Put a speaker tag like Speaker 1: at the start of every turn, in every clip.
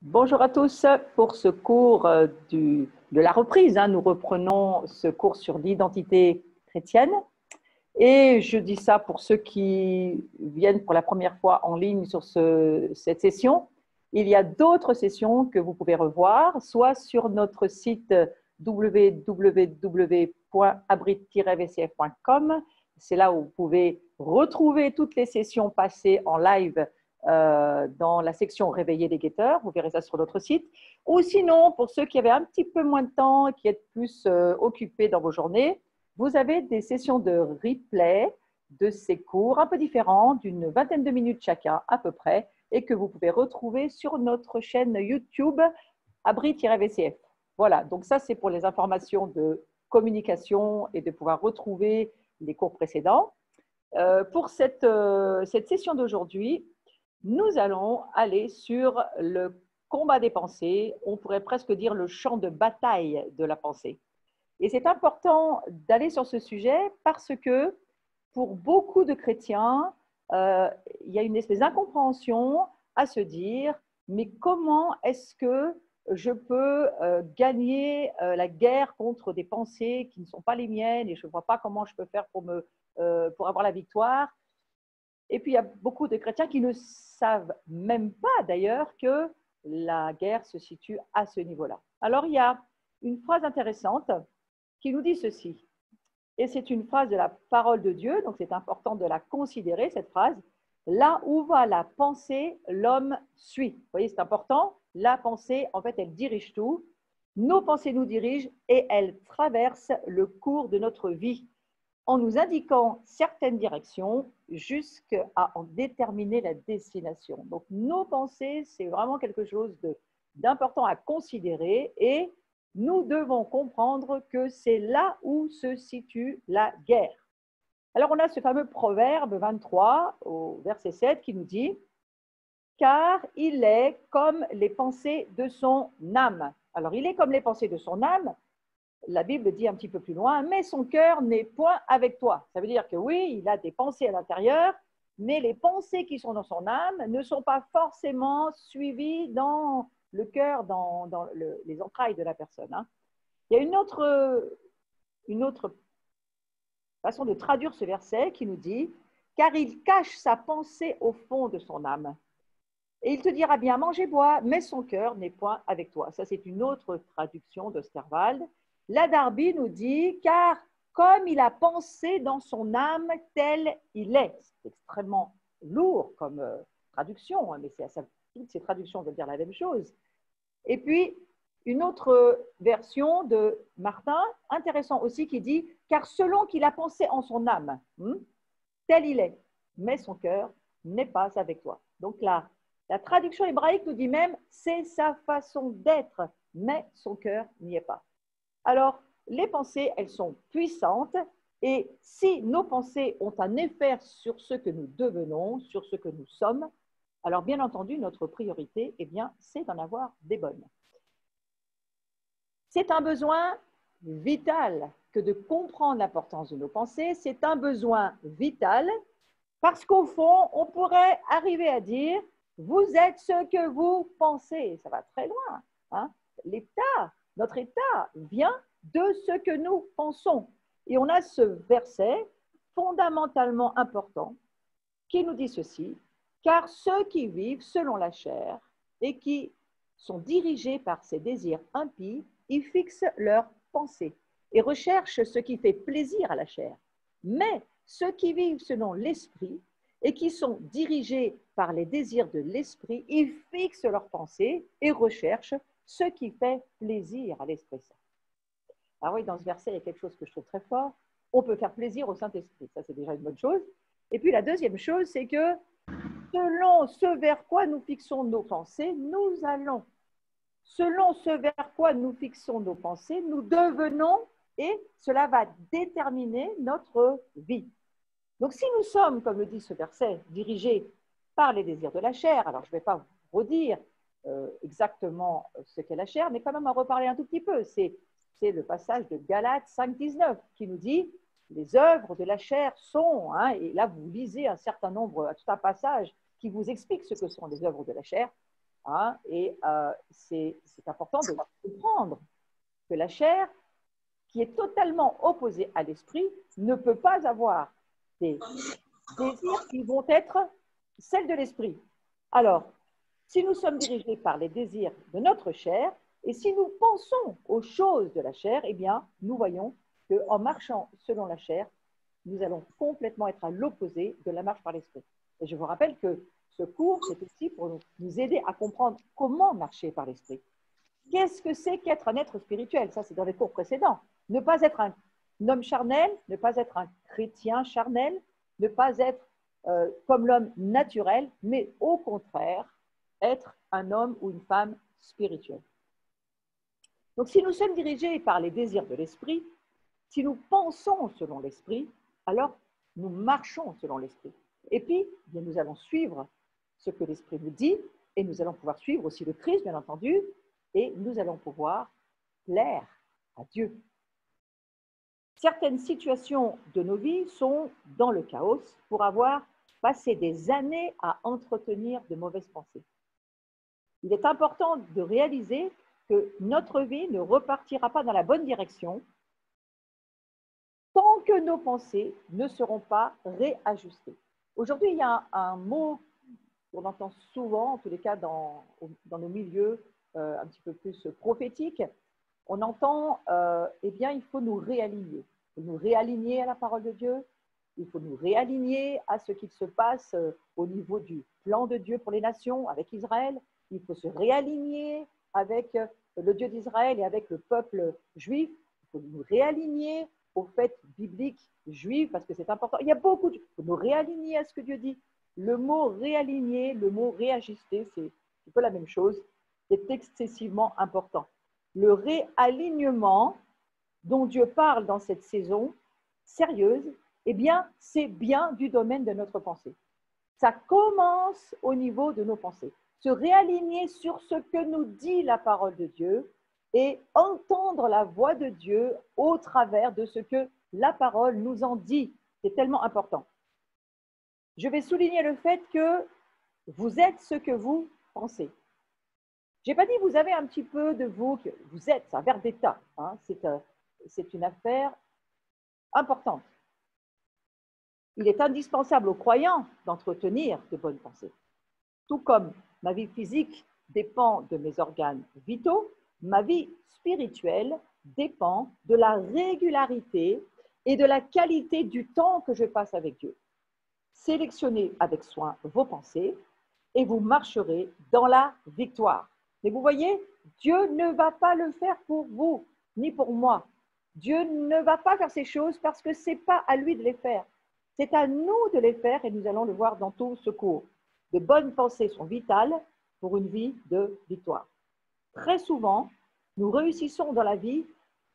Speaker 1: Bonjour à tous. Pour ce cours de la reprise, nous reprenons ce cours sur l'identité chrétienne. Et je dis ça pour ceux qui viennent pour la première fois en ligne sur cette session. Il y a d'autres sessions que vous pouvez revoir, soit sur notre site www.abrit-vcf.com. C'est là où vous pouvez retrouver toutes les sessions passées en live dans la section Réveiller les guetteurs. Vous verrez ça sur notre site. Ou sinon, pour ceux qui avaient un petit peu moins de temps et qui êtes plus occupés dans vos journées, vous avez des sessions de replay de ces cours un peu différents, d'une vingtaine de minutes chacun à peu près, et que vous pouvez retrouver sur notre chaîne YouTube Abrit-VCF. Voilà, donc ça c'est pour les informations de communication et de pouvoir retrouver les cours précédents. Pour cette session d'aujourd'hui, nous allons aller sur le combat des pensées, on pourrait presque dire le champ de bataille de la pensée. Et c'est important d'aller sur ce sujet parce que pour beaucoup de chrétiens, il y a une espèce d'incompréhension à se dire, mais comment est-ce que je peux gagner la guerre contre des pensées qui ne sont pas les miennes et je ne vois pas comment je peux faire pour avoir la victoire. Et puis, il y a beaucoup de chrétiens qui ne savent même pas d'ailleurs que la guerre se situe à ce niveau-là. Alors, il y a une phrase intéressante qui nous dit ceci. Et c'est une phrase de la parole de Dieu, donc c'est important de la considérer, cette phrase. Là où va la pensée, l'homme suit. Vous voyez, c'est important. La pensée, en fait, elle dirige tout. Nos pensées nous dirigent et elles traversent le cours de notre vie en nous indiquant certaines directions jusqu'à en déterminer la destination. Donc, nos pensées, c'est vraiment quelque chose d'important à considérer et nous devons comprendre que c'est là où se situe la guerre. Alors, on a ce fameux proverbe 23 au verset 7 qui nous dit « Car il est comme les pensées de son âme ». Alors, il est comme les pensées de son âme. La Bible dit un petit peu plus loin « Mais son cœur n'est point avec toi ». Ça veut dire que oui, il a des pensées à l'intérieur, mais les pensées qui sont dans son âme ne sont pas forcément suivies dans le cœur, dans les entrailles de la personne. Il y a une autre façon de traduire ce verset qui nous dit « Car il cache sa pensée au fond de son âme. Et il te dira bien, mange et bois, mais son cœur n'est point avec toi. » Ça, c'est une autre traduction d'Osterwald. La Darby nous dit « Car comme il a pensé dans son âme, tel il est. » C'est extrêmement lourd comme traduction, mais toutes ces traductions veulent dire la même chose. Et puis, une autre version de Martin, intéressant aussi, qui dit « Car selon qu'il a pensé en son âme, tel il est, mais son cœur n'est pas avec toi. » Donc là, la traduction hébraïque nous dit même « C'est sa façon d'être, mais son cœur n'y est pas. » Alors, les pensées, elles sont puissantes et si nos pensées ont un effet sur ce que nous devenons, sur ce que nous sommes, alors bien entendu, notre priorité, c'est d'en avoir des bonnes. C'est un besoin vital que de comprendre l'importance de nos pensées. C'est un besoin vital parce qu'au fond, on pourrait arriver à dire « vous êtes ce que vous pensez ». Ça va très loin. Notre état vient de ce que nous pensons. Et on a ce verset fondamentalement important qui nous dit ceci « Car ceux qui vivent selon la chair et qui sont dirigés par ces désirs impies, ils fixent leurs pensées et recherchent ce qui fait plaisir à la chair. Mais ceux qui vivent selon l'esprit et qui sont dirigés par les désirs de l'esprit, ils fixent leurs pensées et recherchent ce qui fait plaisir à l'Esprit Saint. » Alors oui, dans ce verset, il y a quelque chose que je trouve très fort. On peut faire plaisir au Saint-Esprit, ça c'est déjà une bonne chose. Et puis la deuxième chose, c'est que selon ce vers quoi nous fixons nos pensées, nous allons. Selon ce vers quoi nous fixons nos pensées, nous devenons et cela va déterminer notre vie. Donc si nous sommes, comme le dit ce verset, dirigés par les désirs de la chair, alors je ne vais pas vous redire exactement ce qu'est la chair, mais quand même en reparler un tout petit peu. C'est le passage de Galates 5,19 qui nous dit « Les œuvres de la chair sont… » et là, vous lisez un certain nombre, tout un passage qui vous explique ce que sont les œuvres de la chair. hein, et c'est important de comprendre que la chair, qui est totalement opposée à l'esprit, ne peut pas avoir des désirs qui vont être celles de l'esprit. Alors, si nous sommes dirigés par les désirs de notre chair, et si nous pensons aux choses de la chair, eh bien, nous voyons qu'en marchant selon la chair, nous allons complètement être à l'opposé de la marche par l'esprit. Et je vous rappelle que ce cours, c'est aussi pour nous aider à comprendre comment marcher par l'esprit. Qu'est-ce que c'est qu'être un être spirituel? Ça, c'est dans les cours précédents. Ne pas être un homme charnel, ne pas être un chrétien charnel, ne pas être comme l'homme naturel, mais au contraire, être un homme ou une femme spirituelle. Donc, si nous sommes dirigés par les désirs de l'esprit, si nous pensons selon l'esprit, alors nous marchons selon l'esprit. Et puis, bien, nous allons suivre ce que l'esprit nous dit, et nous allons pouvoir suivre aussi le Christ, bien entendu, et nous allons pouvoir plaire à Dieu. Certaines situations de nos vies sont dans le chaos pour avoir passé des années à entretenir de mauvaises pensées. Il est important de réaliser que notre vie ne repartira pas dans la bonne direction tant que nos pensées ne seront pas réajustées. Aujourd'hui, il y a un mot qu'on entend souvent, en tous les cas dans nos milieux un petit peu plus prophétiques. On entend, eh bien, il faut nous réaligner. Il faut nous réaligner à la parole de Dieu. Il faut nous réaligner à ce qu'il se passe au niveau du plan de Dieu pour les nations, avec Israël. Il faut se réaligner avec le Dieu d'Israël et avec le peuple juif. Il faut nous réaligner aux faits bibliques juifs, parce que c'est important. Il y a beaucoup de... Il faut nous réaligner à ce que Dieu dit. Le mot réaligner, le mot réajuster, c'est un peu la même chose. C'est excessivement important. Le réalignement dont Dieu parle dans cette saison sérieuse, eh bien, c'est bien du domaine de notre pensée. Ça commence au niveau de nos pensées. Se réaligner sur ce que nous dit la parole de Dieu et entendre la voix de Dieu au travers de ce que la parole nous en dit. C'est tellement important. Je vais souligner le fait que vous êtes ce que vous pensez. Je n'ai pas dit vous avez un petit peu de vous, que vous êtes, c'est un verbe d'état. Hein, c'est une affaire importante. Il est indispensable aux croyants d'entretenir de bonnes pensées. Tout comme ma vie physique dépend de mes organes vitaux, ma vie spirituelle dépend de la régularité et de la qualité du temps que je passe avec Dieu. Sélectionnez avec soin vos pensées et vous marcherez dans la victoire. Mais vous voyez, Dieu ne va pas le faire pour vous, ni pour moi. Dieu ne va pas faire ces choses parce que ce n'est pas à lui de les faire. C'est à nous de les faire et nous allons le voir dans tout ce cours. De bonnes pensées sont vitales pour une vie de victoire. Très souvent, nous réussissons dans la vie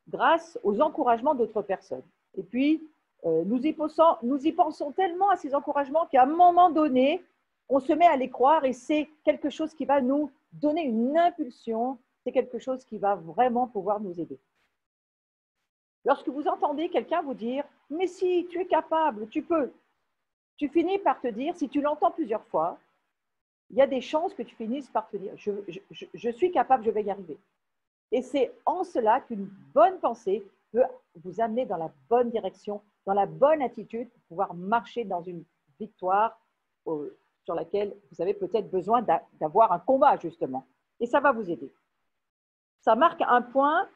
Speaker 1: grâce aux encouragements d'autres personnes. Et puis, nous y pensons tellement à ces encouragements qu'à un moment donné, on se met à les croire et c'est quelque chose qui va nous donner une impulsion, c'est quelque chose qui va vraiment pouvoir nous aider. Lorsque vous entendez quelqu'un vous dire « mais si, tu es capable, tu peux », tu finis par te dire, si tu l'entends plusieurs fois, il y a des chances que tu finisses par te dire « je suis capable, je vais y arriver ». Et c'est en cela qu'une bonne pensée peut vous amener dans la bonne direction, dans la bonne attitude pour pouvoir marcher dans une victoire sur laquelle vous avez peut-être besoin d'avoir un combat, justement. Et ça va vous aider. Ça marque un point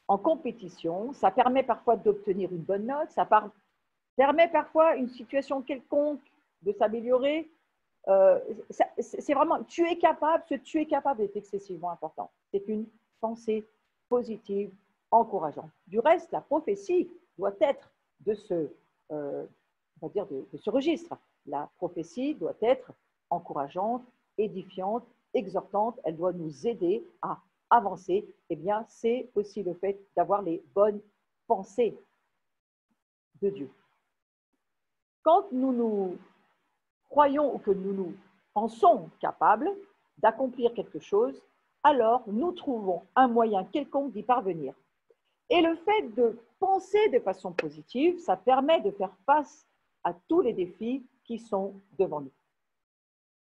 Speaker 1: en compétition, ça permet parfois d'obtenir une bonne note, ça permet parfois une situation quelconque de s'améliorer. C'est vraiment, tu es capable, ce tu es capable est excessivement important. C'est une pensée positive, encourageante. Du reste, la prophétie doit être de ce, on va dire de ce registre. La prophétie doit être encourageante, édifiante, exhortante. Elle doit nous aider à avancer. Eh bien, c'est aussi le fait d'avoir les bonnes pensées de Dieu. Quand nous croyons ou que nous nous pensons capables d'accomplir quelque chose, alors nous trouvons un moyen quelconque d'y parvenir. Et le fait de penser de façon positive, ça permet de faire face à tous les défis qui sont devant nous.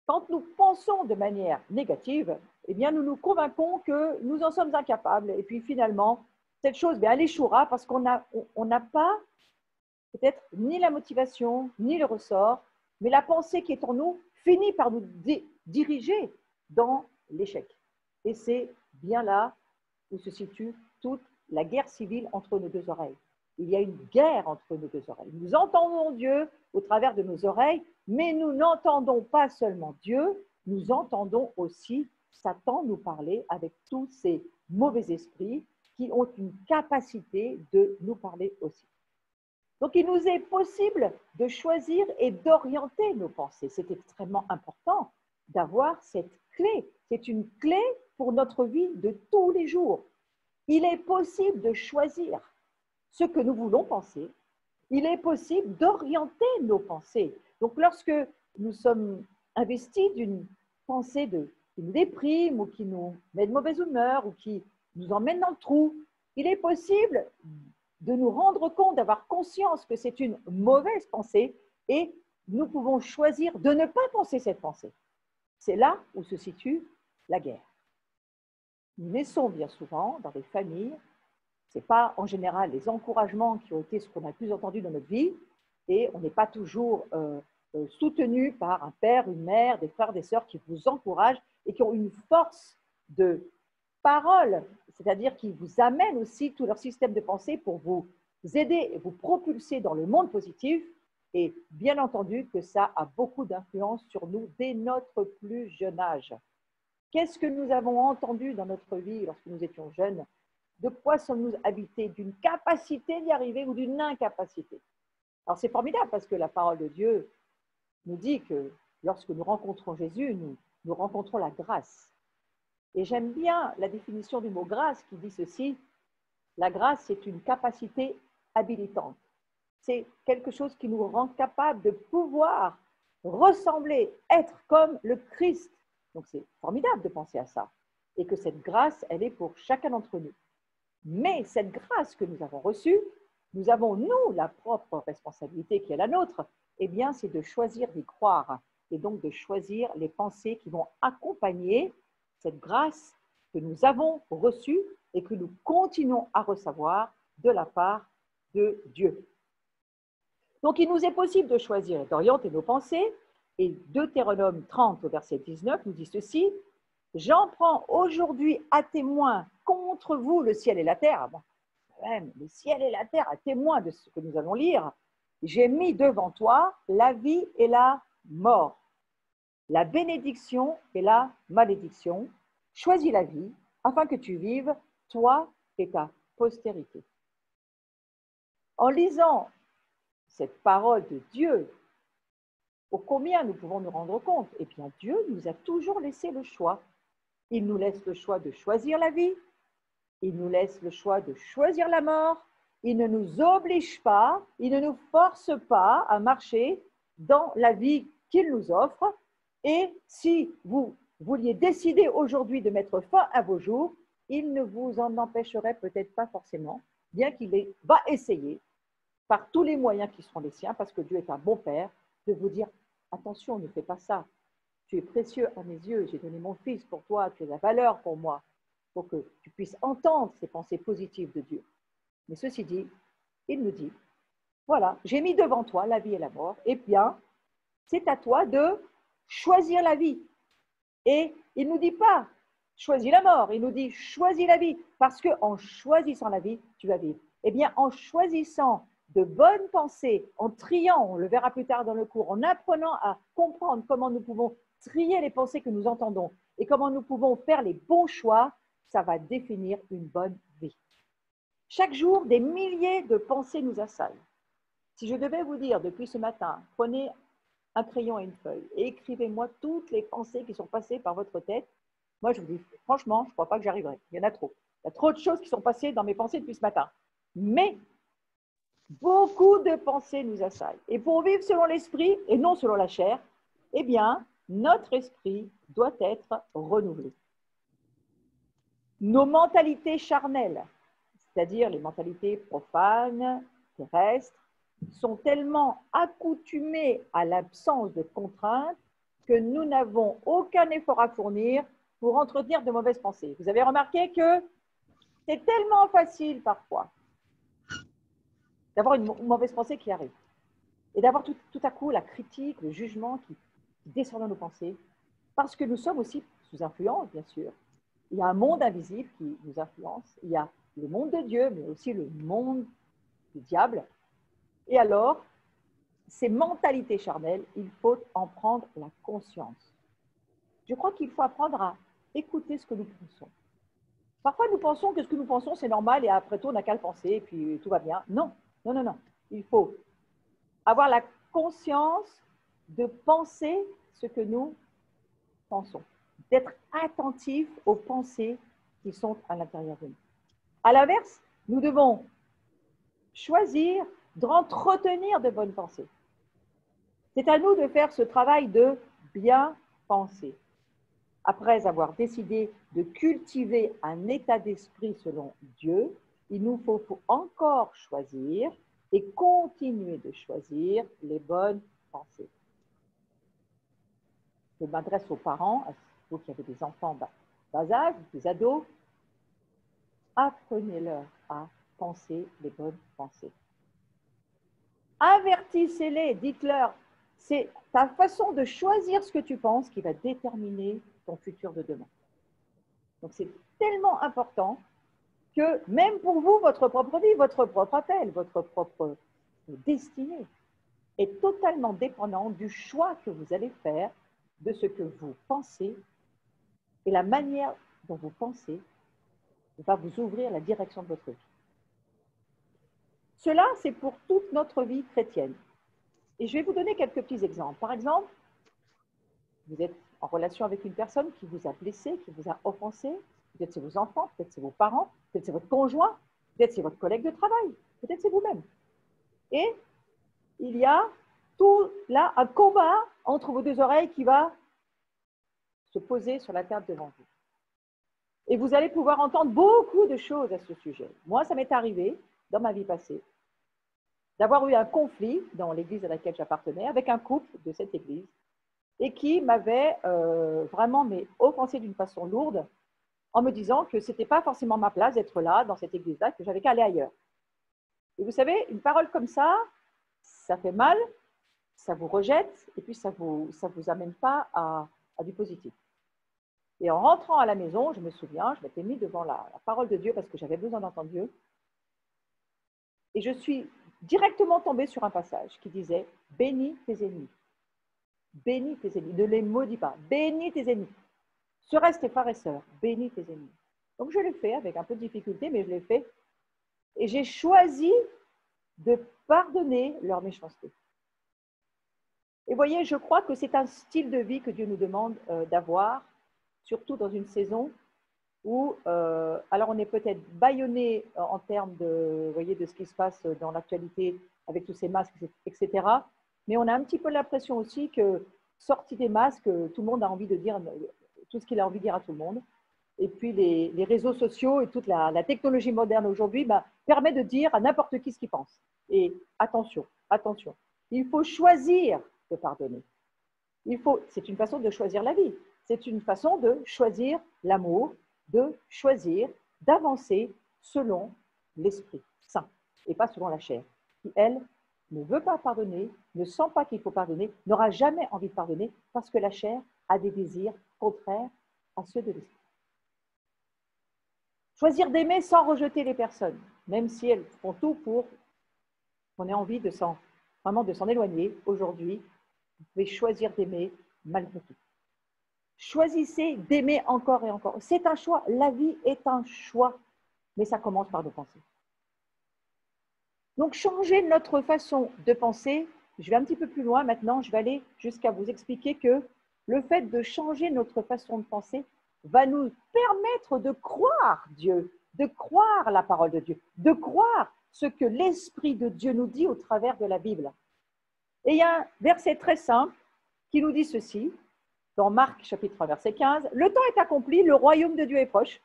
Speaker 1: Quand nous pensons de manière négative, eh bien, nous nous convainquons que nous en sommes incapables. Et puis finalement, cette chose, elle échouera parce qu'on n'a pas peut-être ni la motivation, ni le ressort, mais la pensée qui est en nous finit par nous diriger dans l'échec. Et c'est bien là où se situe toute la guerre civile entre nos deux oreilles. Il y a une guerre entre nos deux oreilles. Nous entendons Dieu au travers de nos oreilles, mais nous n'entendons pas seulement Dieu, nous entendons aussi Satan nous parler avec tous ces mauvais esprits qui ont une capacité de nous parler aussi. Donc, il nous est possible de choisir et d'orienter nos pensées. C'est extrêmement important d'avoir cette clé. C'est une clé pour notre vie de tous les jours. Il est possible de choisir ce que nous voulons penser. Il est possible d'orienter nos pensées. Donc, lorsque nous sommes investis d'une pensée qui nous déprime ou qui nous met de mauvaise humeur ou qui nous emmène dans le trou, il est possible de nous rendre compte, d'avoir conscience que c'est une mauvaise pensée et nous pouvons choisir de ne pas penser cette pensée. C'est là où se situe la guerre. Nous naissons bien souvent dans des familles, ce n'est pas en général les encouragements qui ont été ce qu'on a le plus entendu dans notre vie et on n'est pas toujours soutenu par un père, une mère, des frères, des sœurs qui vous encouragent et qui ont une force de parole, c'est-à-dire qui vous amènent aussi tout leur système de pensée pour vous aider et vous propulser dans le monde positif. Et bien entendu que ça a beaucoup d'influence sur nous dès notre plus jeune âge. Qu'est-ce que nous avons entendu dans notre vie lorsque nous étions jeunes? De quoi sommes-nous habités? D'une capacité d'y arriver ou d'une incapacité? Alors c'est formidable parce que la parole de Dieu nous dit que lorsque nous rencontrons Jésus, nous rencontrons la grâce. Et j'aime bien la définition du mot grâce qui dit ceci: la grâce, c'est une capacité habilitante. C'est quelque chose qui nous rend capable de pouvoir ressembler, être comme le Christ. Donc c'est formidable de penser à ça. Et que cette grâce, elle est pour chacun d'entre nous. Mais cette grâce que nous avons reçue, nous avons, nous, la propre responsabilité qui est la nôtre, eh bien, c'est de choisir d'y croire et donc de choisir les pensées qui vont accompagner cette grâce que nous avons reçue et que nous continuons à recevoir de la part de Dieu. Donc, il nous est possible de choisir et d'orienter nos pensées. Et Deutéronome 30, au verset 19, nous dit ceci: j'en prends aujourd'hui à témoin contre vous le ciel et la terre. Bon, même le ciel et la terre à témoin de ce que nous allons lire. J'ai mis devant toi la vie et la mort, la bénédiction et la malédiction. Choisis la vie afin que tu vives, toi et ta postérité. En lisant cette parole de Dieu, ô combien nous pouvons nous rendre compte? Eh bien, Dieu nous a toujours laissé le choix. Il nous laisse le choix de choisir la vie, il nous laisse le choix de choisir la mort, il ne nous oblige pas, il ne nous force pas à marcher dans la vie qu'il nous offre. Et si vous vouliez décider aujourd'hui de mettre fin à vos jours, il ne vous en empêcherait peut-être pas forcément, bien qu'il va essayer par tous les moyens qui seront les siens, parce que Dieu est un bon Père, de vous dire: attention, ne fais pas ça. Tu es précieux à mes yeux, j'ai donné mon Fils pour toi, tu as la valeur pour moi, pour que tu puisses entendre ces pensées positives de Dieu. Mais ceci dit, il nous dit: voilà, j'ai mis devant toi la vie et la mort, et bien, c'est à toi de choisir la vie. Et il ne nous dit pas choisis la mort, il nous dit choisis la vie, parce qu'en choisissant la vie, tu vas vivre. Eh bien, en choisissant de bonnes pensées, en triant, on le verra plus tard dans le cours, en apprenant à comprendre comment nous pouvons trier les pensées que nous entendons et comment nous pouvons faire les bons choix, ça va définir une bonne vie. Chaque jour, des milliers de pensées nous assaillent. Si je devais vous dire depuis ce matin, prenez un crayon et une feuille et écrivez-moi toutes les pensées qui sont passées par votre tête, moi je vous dis franchement, je ne crois pas que j'arriverai. Il y en a trop. Il y a trop de choses qui sont passées dans mes pensées depuis ce matin. Mais beaucoup de pensées nous assaillent. Et pour vivre selon l'esprit et non selon la chair, eh bien, notre esprit doit être renouvelé. Nos mentalités charnelles, c'est-à-dire les mentalités profanes, terrestres, sont tellement accoutumées à l'absence de contraintes que nous n'avons aucun effort à fournir pour entretenir de mauvaises pensées. Vous avez remarqué que c'est tellement facile parfois d'avoir une mauvaise pensée qui arrive et d'avoir tout à coup la critique, le jugement qui descend dans nos pensées, parce que nous sommes aussi sous influence, bien sûr. Il y a un monde invisible qui nous influence, il y a le monde de Dieu, mais aussi le monde du diable. Et alors, ces mentalités charnelles, il faut en prendre la conscience. Je crois qu'il faut apprendre à écouter ce que nous pensons. Parfois, nous pensons que ce que nous pensons, c'est normal et après tout, on n'a qu'à le penser et puis tout va bien. Non, non, non, non. Il faut avoir la conscience de penser ce que nous pensons, d'être attentif aux pensées qui sont à l'intérieur de nous. À l'inverse, nous devons choisir d'entretenir de bonnes pensées. C'est à nous de faire ce travail de bien penser. Après avoir décidé de cultiver un état d'esprit selon Dieu, il nous faut encore choisir et continuer de choisir les bonnes pensées. Je m'adresse aux parents, à vous qui avez des enfants bas âge, des ados, apprenez-leur à penser les bonnes pensées. Avertissez-les, dites-leur, c'est ta façon de choisir ce que tu penses qui va déterminer ton futur de demain. Donc c'est tellement important que même pour vous, votre propre vie, votre propre appel, votre propre destinée est totalement dépendante du choix que vous allez faire, de ce que vous pensez, et la manière dont vous pensez va vous ouvrir la direction de votre vie. Cela, c'est pour toute notre vie chrétienne. Et je vais vous donner quelques petits exemples. Par exemple, vous êtes en relation avec une personne qui vous a blessé, qui vous a offensé. Peut-être c'est vos enfants, peut-être c'est vos parents, peut-être c'est votre conjoint, peut-être c'est votre collègue de travail, peut-être c'est vous-même. Et il y a tout là un combat entre vos deux oreilles qui va se poser sur la table devant vous. Et vous allez pouvoir entendre beaucoup de choses à ce sujet. Moi, ça m'est arrivé dans ma vie passée d'avoir eu un conflit dans l'église à laquelle j'appartenais avec un couple de cette église et qui m'avait vraiment offensé d'une façon lourde en me disant que ce n'était pas forcément ma place d'être là, dans cette église-là, que j'avais qu'à aller ailleurs. Et vous savez, une parole comme ça fait mal, ça vous rejette et puis ça vous amène pas à du positif. Et en rentrant à la maison, je me souviens, je m'étais mis devant la parole de Dieu parce que j'avais besoin d'entendre Dieu. Et je suis directement tombée sur un passage qui disait « Bénis tes ennemis ». Bénis tes ennemis, ne les maudis pas. Bénis tes ennemis. Serait-ce tes frères et sœurs, bénis tes ennemis. Donc je l'ai fait avec un peu de difficulté, mais je l'ai fait. Et j'ai choisi de pardonner leur méchanceté. Et voyez, je crois que c'est un style de vie que Dieu nous demande d'avoir, surtout dans une saison où, alors on est peut-être bâillonné en termes de, voyez, de ce qui se passe dans l'actualité avec tous ces masques, etc. Mais on a un petit peu l'impression aussi que, sorti des masques, tout le monde a envie de dire tout ce qu'il a envie de dire à tout le monde. Et puis les réseaux sociaux et toute la technologie moderne aujourd'hui permet de dire à n'importe qui ce qu'il pense. Et attention, attention, il faut choisir de pardonner. C'est une façon de choisir la vie. C'est une façon de choisir l'amour, de choisir d'avancer selon l'Esprit Saint et pas selon la chair, qui, elle, ne veut pas pardonner, ne sent pas qu'il faut pardonner, n'aura jamais envie de pardonner parce que la chair a des désirs contraires à ceux de l'Esprit. Choisir d'aimer sans rejeter les personnes, même si elles font tout pour qu'on ait envie de s'en éloigner. Aujourd'hui, vous pouvez choisir d'aimer malgré tout. Choisissez d'aimer encore et encore. C'est un choix. La vie est un choix, mais ça commence par nos pensées. Donc, changer notre façon de penser, je vais un petit peu plus loin maintenant, je vais aller jusqu'à vous expliquer que le fait de changer notre façon de penser va nous permettre de croire Dieu, de croire la parole de Dieu, de croire ce que l'Esprit de Dieu nous dit au travers de la Bible. Et il y a un verset très simple qui nous dit ceci, dans Marc chapitre 3, verset 15, « Le temps est accompli, le royaume de Dieu est proche.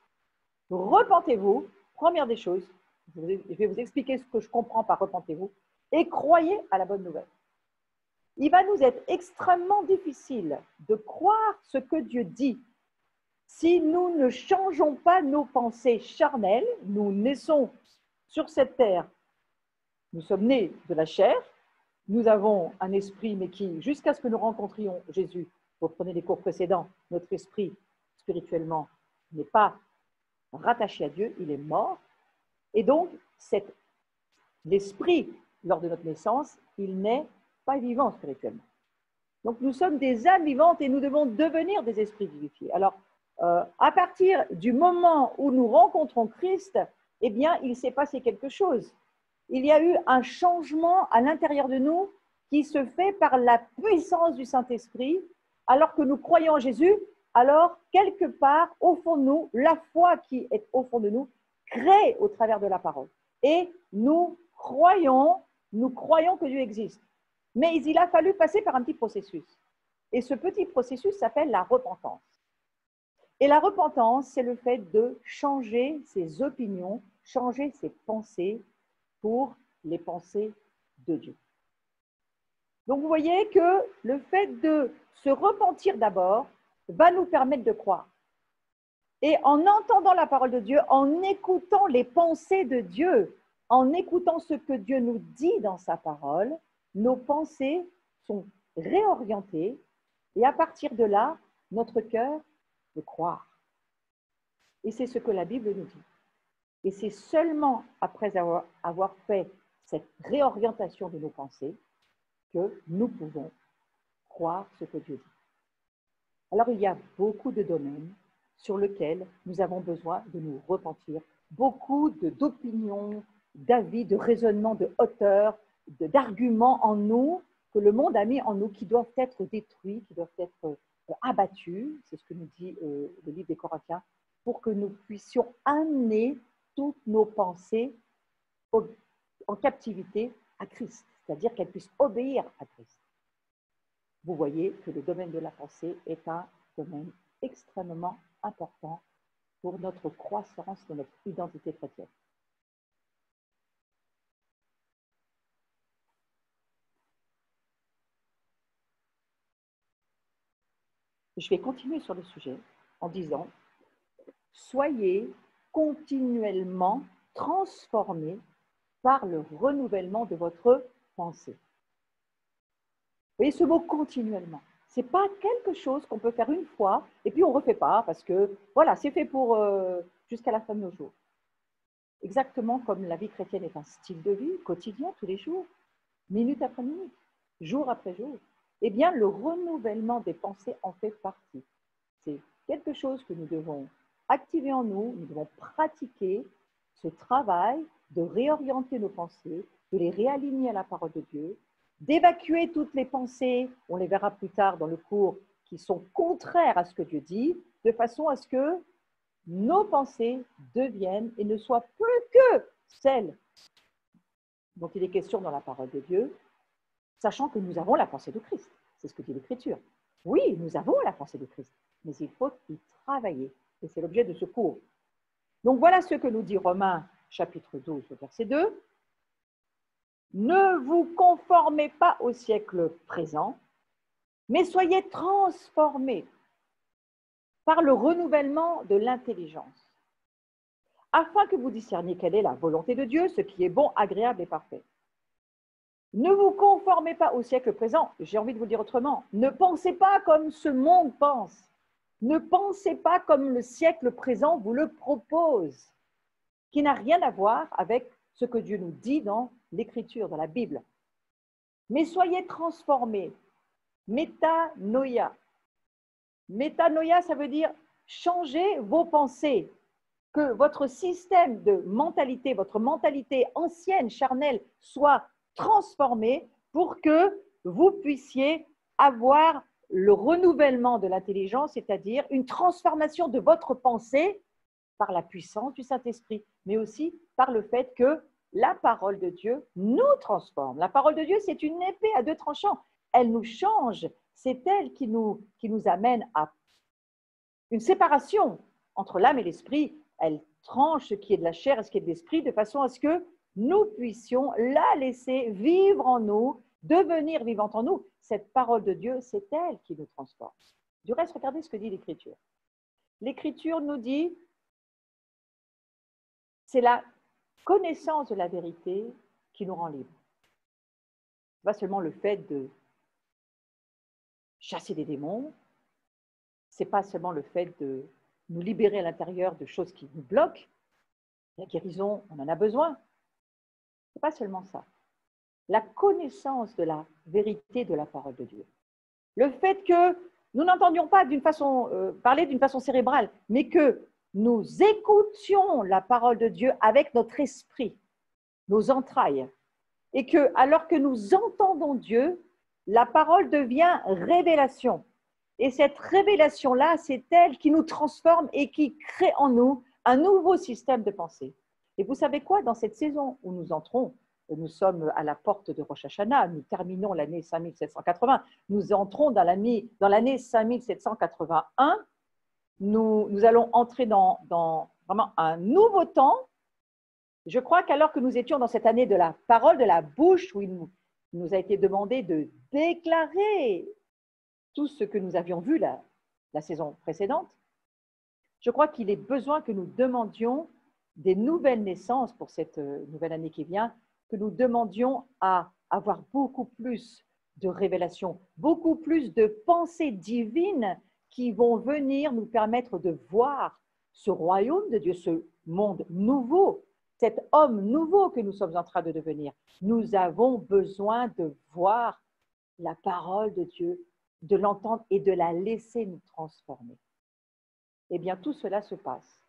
Speaker 1: Repentez-vous, première des choses, je vais vous expliquer ce que je comprends par repentez-vous, et croyez à la bonne nouvelle. » il va nous être extrêmement difficile de croire ce que Dieu dit si nous ne changeons pas nos pensées charnelles. Nous naissons sur cette terre, nous sommes nés de la chair, nous avons un esprit, mais qui, jusqu'à ce que nous rencontrions Jésus, vous prenez les cours précédents, notre esprit spirituellement n'est pas rattaché à Dieu, il est mort. Et donc, l'esprit, lors de notre naissance, il n'est pas vivant spirituellement. Donc, nous sommes des âmes vivantes et nous devons devenir des esprits vivifiés. Alors, à partir du moment où nous rencontrons Christ, eh bien, il s'est passé quelque chose. Il y a eu un changement à l'intérieur de nous qui se fait par la puissance du Saint-Esprit. Alors que nous croyons en Jésus, alors, quelque part, au fond de nous, la foi qui est au fond de nous crée au travers de la parole. Et nous croyons que Dieu existe. Mais il a fallu passer par un petit processus. Et ce petit processus s'appelle la repentance. Et la repentance, c'est le fait de changer ses opinions, changer ses pensées pour les pensées de Dieu. Donc, vous voyez que le fait de se repentir d'abord va nous permettre de croire. Et en entendant la parole de Dieu, en écoutant les pensées de Dieu, en écoutant ce que Dieu nous dit dans sa parole, nos pensées sont réorientées et à partir de là, notre cœur peut croire. Et c'est ce que la Bible nous dit. Et c'est seulement après avoir fait cette réorientation de nos pensées que nous pouvons croire ce que Dieu dit. Alors, il y a beaucoup de domaines sur lesquels nous avons besoin de nous repentir, beaucoup d'opinions, d'avis, de raisonnements, de hauteur, d'arguments en nous, que le monde a mis en nous, qui doivent être détruits, qui doivent être abattus, c'est ce que nous dit le livre des Corinthiens, pour que nous puissions amener toutes nos pensées en captivité à Christ, c'est-à-dire qu'elles puissent obéir à Christ. Vous voyez que le domaine de la pensée est un domaine extrêmement important pour notre croissance de notre identité chrétienne. Je vais continuer sur le sujet en disant « Soyez continuellement transformés par le renouvellement de votre pensée. » Vous voyez ce mot « continuellement ». Ce n'est pas quelque chose qu'on peut faire une fois et puis on ne refait pas parce que voilà, c'est fait pour jusqu'à la fin de nos jours. Exactement comme la vie chrétienne est un style de vie quotidien, tous les jours, minute après minute, jour après jour. Eh bien, le renouvellement des pensées en fait partie. C'est quelque chose que nous devons activer en nous, nous devons pratiquer ce travail de réorienter nos pensées, de les réaligner à la parole de Dieu, d'évacuer toutes les pensées, on les verra plus tard dans le cours, qui sont contraires à ce que Dieu dit, de façon à ce que nos pensées deviennent et ne soient plus que celles dont il est question dans la parole de Dieu, sachant que nous avons la pensée de Christ. C'est ce que dit l'Écriture. Oui, nous avons la pensée de Christ, mais il faut y travailler. Et c'est l'objet de ce cours. Donc voilà ce que nous dit Romains chapitre 12, verset 2. Ne vous conformez pas au siècle présent, mais soyez transformés par le renouvellement de l'intelligence, afin que vous discerniez quelle est la volonté de Dieu, ce qui est bon, agréable et parfait. Ne vous conformez pas au siècle présent, j'ai envie de vous le dire autrement, ne pensez pas comme ce monde pense, ne pensez pas comme le siècle présent vous le propose, qui n'a rien à voir avec ce que Dieu nous dit dans l'Écriture, dans la Bible. Mais soyez transformés, métanoïa. Métanoïa, ça veut dire changer vos pensées, que votre système de mentalité, votre mentalité ancienne, charnelle, soit transformée pour que vous puissiez avoir le renouvellement de l'intelligence, c'est-à-dire une transformation de votre pensée par la puissance du Saint-Esprit, mais aussi par le fait que la parole de Dieu nous transforme. La parole de Dieu, c'est une épée à deux tranchants. Elle nous change. C'est elle qui nous amène à une séparation entre l'âme et l'esprit. Elle tranche ce qui est de la chair et ce qui est de l'esprit de façon à ce que nous puissions la laisser vivre en nous devenir vivante en nous, cette parole de Dieu, c'est elle qui nous transforme. Du reste, regardez ce que dit l'Écriture. L'Écriture nous dit, c'est la connaissance de la vérité qui nous rend libres. Ce n'est pas seulement le fait de chasser des démons, ce n'est pas seulement le fait de nous libérer à l'intérieur de choses qui nous bloquent. La guérison, on en a besoin. Ce n'est pas seulement ça. La connaissance de la vérité de la parole de Dieu. Le fait que nous n'entendions pas parler d'une façon cérébrale, mais que nous écoutions la parole de Dieu avec notre esprit, nos entrailles, et que, alors que nous entendons Dieu, la parole devient révélation. Et cette révélation-là, c'est elle qui nous transforme et qui crée en nous un nouveau système de pensée. Et vous savez quoi? Dans cette saison où nous entrons, nous sommes à la porte de Rosh Hashanah, nous terminons l'année 5780, nous entrons dans l'année 5781, nous allons entrer dans vraiment un nouveau temps. Je crois qu'alors que nous étions dans cette année de la parole de la bouche, où il nous a été demandé de déclarer tout ce que nous avions vu la saison précédente, je crois qu'il est besoin que nous demandions des nouvelles naissances pour cette nouvelle année qui vient, que nous demandions à avoir beaucoup plus de révélations, beaucoup plus de pensées divines qui vont venir nous permettre de voir ce royaume de Dieu, ce monde nouveau, cet homme nouveau que nous sommes en train de devenir. Nous avons besoin de voir la parole de Dieu, de l'entendre et de la laisser nous transformer. Eh bien, tout cela se passe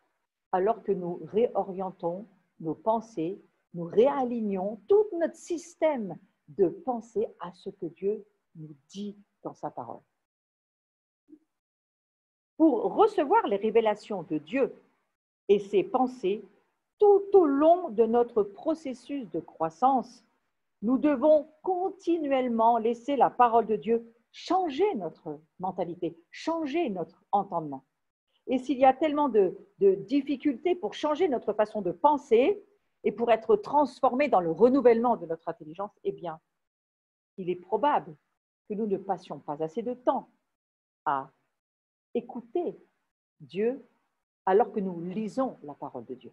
Speaker 1: alors que nous réorientons nos pensées, nous réalignons tout notre système de pensée à ce que Dieu nous dit dans sa parole. Pour recevoir les révélations de Dieu et ses pensées, tout au long de notre processus de croissance, nous devons continuellement laisser la parole de Dieu changer notre mentalité, changer notre entendement. Et s'il y a tellement de difficultés pour changer notre façon de penser et pour être transformés dans le renouvellement de notre intelligence, eh bien, il est probable que nous ne passions pas assez de temps à écouter Dieu alors que nous lisons la parole de Dieu.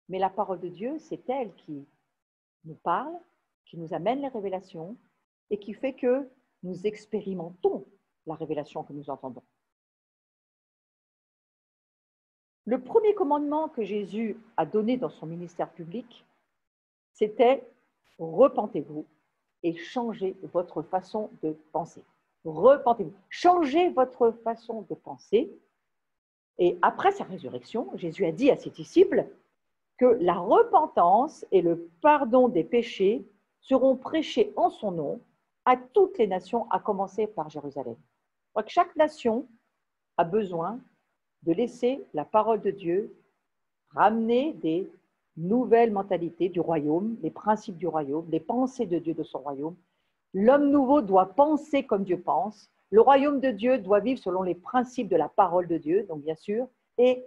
Speaker 1: Mais la parole de Dieu, c'est elle qui nous parle, qui nous amène les révélations et qui fait que nous expérimentons la révélation que nous entendons. Le premier commandement que Jésus a donné dans son ministère public, c'était « Repentez-vous et changez votre façon de penser. » Repentez-vous, changez votre façon de penser. Et après sa résurrection, Jésus a dit à ses disciples que la repentance et le pardon des péchés seront prêchés en son nom à toutes les nations, à commencer par Jérusalem. Donc, chaque nation a besoin de laisser la parole de Dieu ramener des nouvelles mentalités du royaume, les principes du royaume, les pensées de Dieu de son royaume. L'homme nouveau doit penser comme Dieu pense. Le royaume de Dieu doit vivre selon les principes de la parole de Dieu, donc bien sûr. Et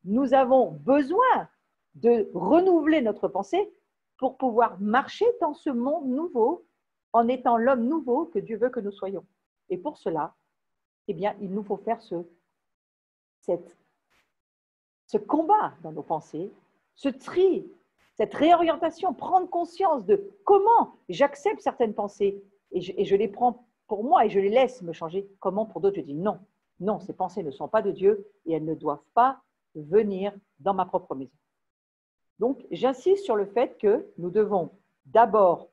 Speaker 1: nous avons besoin de renouveler notre pensée pour pouvoir marcher dans ce monde nouveau en étant l'homme nouveau que Dieu veut que nous soyons. Et pour cela, eh bien, il nous faut faire ce combat dans nos pensées, ce tri, cette réorientation, prendre conscience de comment j'accepte certaines pensées et je les prends pour moi et je les laisse me changer. Comment pour d'autres, je dis non, non, ces pensées ne sont pas de Dieu et elles ne doivent pas venir dans ma propre maison. Donc, j'insiste sur le fait que nous devons d'abord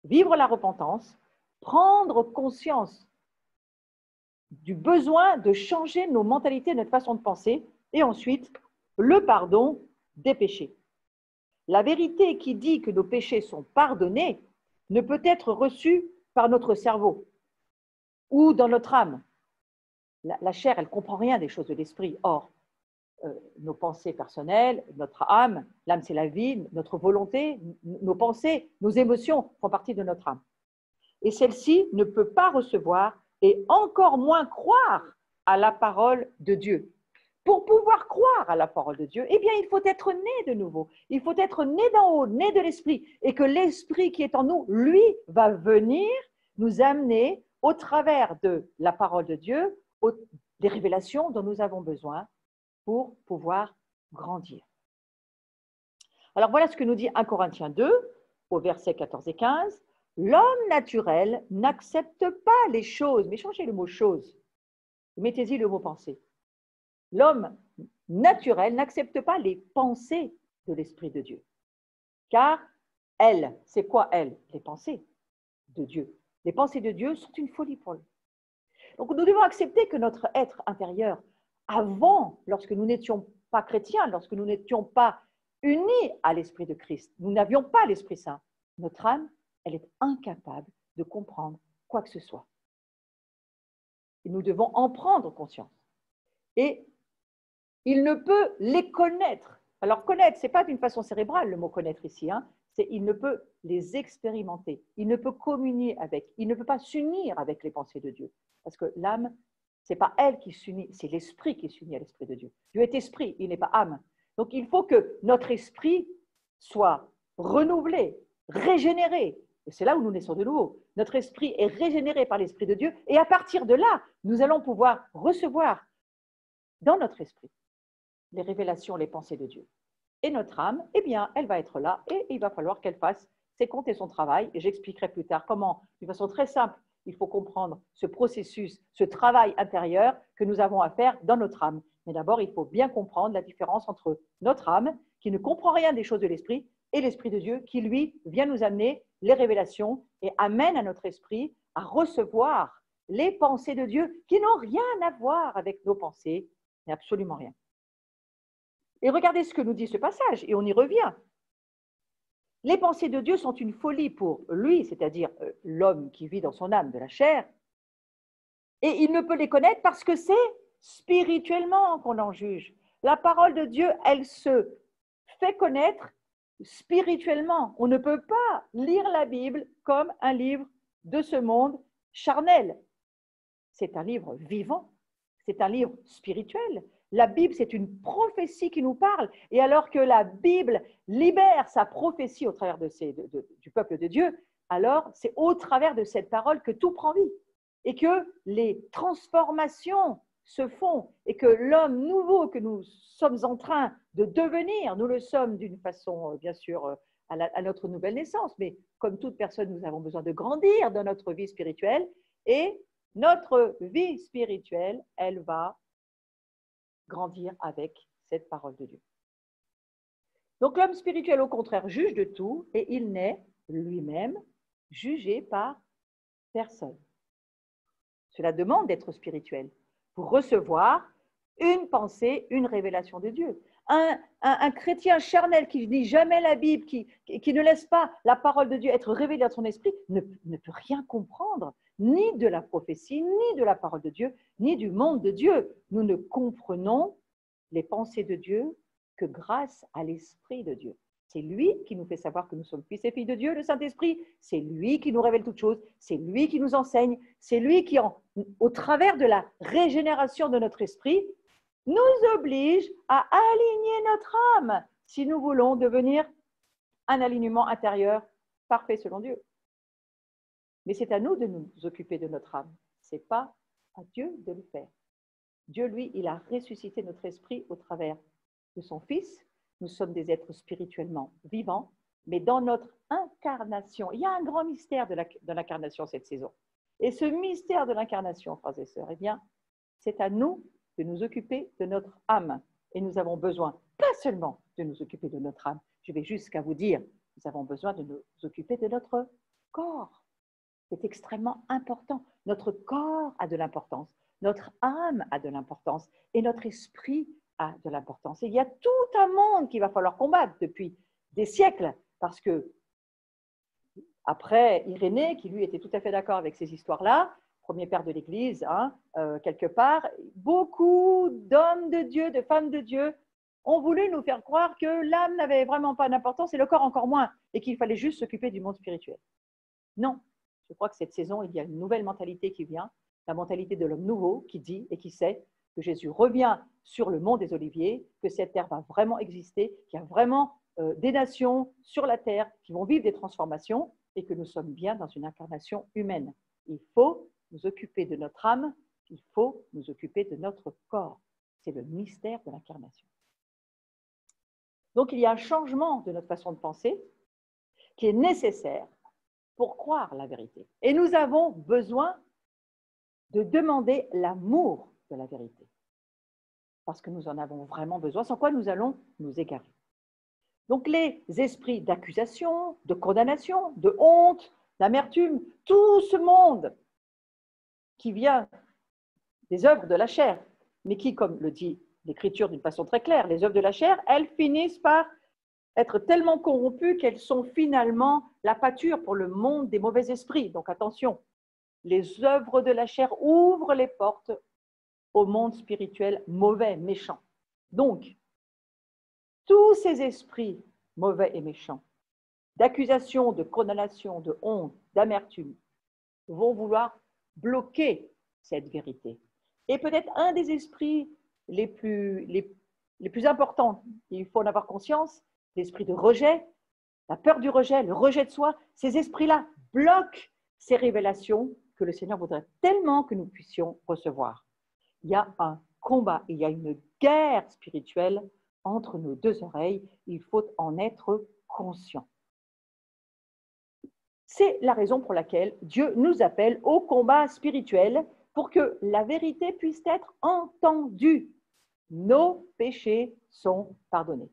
Speaker 1: vivre la repentance, prendre conscience du besoin de changer nos mentalités, notre façon de penser, et ensuite le pardon des péchés. La vérité qui dit que nos péchés sont pardonnés ne peut être reçue par notre cerveau ou dans notre âme. La chair, elle ne comprend rien des choses de l'esprit. Or, nos pensées personnelles, notre âme, l'âme c'est la vie, notre volonté, nos pensées, nos émotions font partie de notre âme. Et celle-ci ne peut pas recevoir et encore moins croire à la parole de Dieu. pour pouvoir croire à la parole de Dieu, eh bien, il faut être né de nouveau. Il faut être né d'en haut, né de l'Esprit. Et que l'Esprit qui est en nous, lui, va venir nous amener au travers de la parole de Dieu, des révélations dont nous avons besoin pour pouvoir grandir. Alors voilà ce que nous dit 1 Corinthiens 2, au verset 14 et 15. L'homme naturel n'accepte pas les choses, mais changez le mot chose, mettez-y le mot pensée. L'homme naturel n'accepte pas les pensées de l'Esprit de Dieu. Car elle, c'est quoi elle? Les pensées de Dieu. Les pensées de Dieu sont une folie pour lui. Donc nous devons accepter que notre être intérieur, avant, lorsque nous n'étions pas chrétiens, lorsque nous n'étions pas unis à l'Esprit de Christ, nous n'avions pas l'Esprit Saint. Notre âme, elle est incapable de comprendre quoi que ce soit. Et nous devons en prendre conscience. Et il ne peut les connaître. Alors connaître, ce n'est pas d'une façon cérébrale le mot connaître ici, hein. C'est il ne peut les expérimenter, il ne peut communier avec, il ne peut pas s'unir avec les pensées de Dieu. Parce que l'âme, ce n'est pas elle qui s'unit, c'est l'esprit qui s'unit à l'esprit de Dieu. Dieu est esprit, il n'est pas âme. Donc il faut que notre esprit soit renouvelé, régénéré. Et c'est là où nous naissons de nouveau. Notre esprit est régénéré par l'Esprit de Dieu et à partir de là, nous allons pouvoir recevoir dans notre esprit les révélations, les pensées de Dieu. Et notre âme, eh bien, elle va être là et il va falloir qu'elle fasse ses comptes et son travail. Et j'expliquerai plus tard comment, d'une façon très simple, il faut comprendre ce processus, ce travail intérieur que nous avons à faire dans notre âme. Mais d'abord, il faut bien comprendre la différence entre notre âme, qui ne comprend rien des choses de l'esprit, et l'Esprit de Dieu, qui, lui, vient nous amener les révélations et amène à notre esprit à recevoir les pensées de Dieu qui n'ont rien à voir avec nos pensées, mais absolument rien. Et regardez ce que nous dit ce passage, et on y revient. Les pensées de Dieu sont une folie pour lui, c'est-à-dire l'homme qui vit dans son âme de la chair, et il ne peut les connaître parce que c'est spirituellement qu'on en juge. La parole de Dieu, elle se fait connaître spirituellement. On ne peut pas lire la Bible comme un livre de ce monde charnel. C'est un livre vivant, c'est un livre spirituel. La Bible, c'est une prophétie qui nous parle. Et alors que la Bible libère sa prophétie au travers du peuple de Dieu, alors c'est au travers de cette parole que tout prend vie. Et que les transformations se font et que l'homme nouveau que nous sommes en train de devenir, nous le sommes d'une façon, bien sûr, à notre nouvelle naissance, mais comme toute personne, nous avons besoin de grandir dans notre vie spirituelle et notre vie spirituelle, elle va grandir avec cette parole de Dieu. Donc l'homme spirituel, au contraire, juge de tout et il n'est lui-même jugé par personne. Cela demande d'être spirituel pour recevoir une pensée, une révélation de Dieu. Un chrétien charnel qui ne lit jamais la Bible, qui ne laisse pas la parole de Dieu être révélée à son esprit, ne peut rien comprendre, ni de la prophétie, ni de la parole de Dieu, ni du monde de Dieu. Nous ne comprenons les pensées de Dieu que grâce à l'Esprit de Dieu. C'est lui qui nous fait savoir que nous sommes fils et filles de Dieu, le Saint-Esprit. C'est lui qui nous révèle toutes choses. C'est lui qui nous enseigne. C'est lui qui, au travers de la régénération de notre esprit, nous oblige à aligner notre âme si nous voulons devenir un alignement intérieur parfait selon Dieu. Mais c'est à nous de nous occuper de notre âme. Ce n'est pas à Dieu de le faire. Dieu, lui, il a ressuscité notre esprit au travers de son Fils. Nous sommes des êtres spirituellement vivants, mais dans notre incarnation, il y a un grand mystère de l'incarnation cette saison. Et ce mystère de l'incarnation, frères et sœurs, eh bien, c'est à nous de nous occuper de notre âme. Et nous avons besoin, pas seulement de nous occuper de notre âme, je vais jusqu'à vous dire, nous avons besoin de nous occuper de notre corps. C'est extrêmement important. Notre corps a de l'importance, notre âme a de l'importance et notre esprit a de l'importance. Et il y a tout un monde qu'il va falloir combattre depuis des siècles parce que après Irénée, qui lui était tout à fait d'accord avec ces histoires-là, premier père de l'Église, quelque part, beaucoup d'hommes de Dieu, de femmes de Dieu ont voulu nous faire croire que l'âme n'avait vraiment pas d'importance et le corps encore moins, et qu'il fallait juste s'occuper du monde spirituel. Non, je crois que cette saison, il y a une nouvelle mentalité qui vient, la mentalité de l'homme nouveau qui dit et qui sait que Jésus revient sur le mont des Oliviers, que cette terre va vraiment exister, qu'il y a vraiment des nations sur la terre qui vont vivre des transformations et que nous sommes bien dans une incarnation humaine. Il faut nous occuper de notre âme, il faut nous occuper de notre corps. C'est le mystère de l'incarnation. Donc il y a un changement de notre façon de penser qui est nécessaire pour croire la vérité. Et nous avons besoin de demander l'amour de la vérité. Parce que nous en avons vraiment besoin, sans quoi nous allons nous égarer. Donc les esprits d'accusation, de condamnation, de honte, d'amertume, tout ce monde qui vient des œuvres de la chair, mais qui, comme le dit l'Écriture d'une façon très claire, les œuvres de la chair, elles finissent par être tellement corrompues qu'elles sont finalement la pâture pour le monde des mauvais esprits. Donc attention, les œuvres de la chair ouvrent les portes au monde spirituel mauvais, méchant. Donc, tous ces esprits mauvais et méchants, d'accusation, de condamnation, de honte, d'amertume, vont vouloir bloquer cette vérité. Et peut-être un des esprits les plus importants, il faut en avoir conscience, l'esprit de rejet, la peur du rejet, le rejet de soi, ces esprits-là bloquent ces révélations que le Seigneur voudrait tellement que nous puissions recevoir. Il y a un combat, il y a une guerre spirituelle entre nos deux oreilles, il faut en être conscient. C'est la raison pour laquelle Dieu nous appelle au combat spirituel pour que la vérité puisse être entendue. Nos péchés sont pardonnés.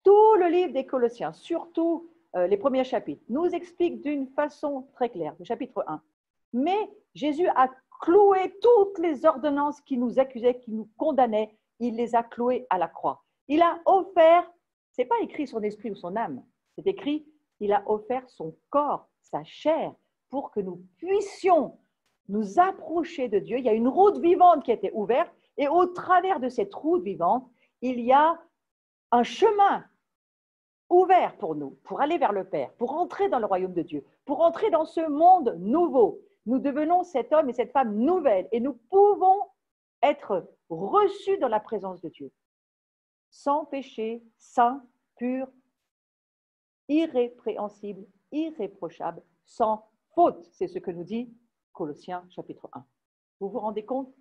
Speaker 1: Tout le livre des Colossiens, surtout les premiers chapitres, nous explique d'une façon très claire, le chapitre 1. Mais Jésus a cloué toutes les ordonnances qui nous accusaient, qui nous condamnaient, il les a clouées à la croix. Il a offert, ce n'est pas écrit son esprit ou son âme, c'est écrit, il a offert son corps, sa chair, pour que nous puissions nous approcher de Dieu. Il y a une route vivante qui a été ouverte, et au travers de cette route vivante, il y a un chemin ouvert pour nous, pour aller vers le Père, pour entrer dans le royaume de Dieu, pour entrer dans ce monde nouveau. Nous devenons cet homme et cette femme nouvelle, et nous pouvons être reçus dans la présence de Dieu, sans péché, saint, pur, irrépréhensible, irréprochable, sans faute. C'est ce que nous dit Colossiens chapitre 1. Vous vous rendez compte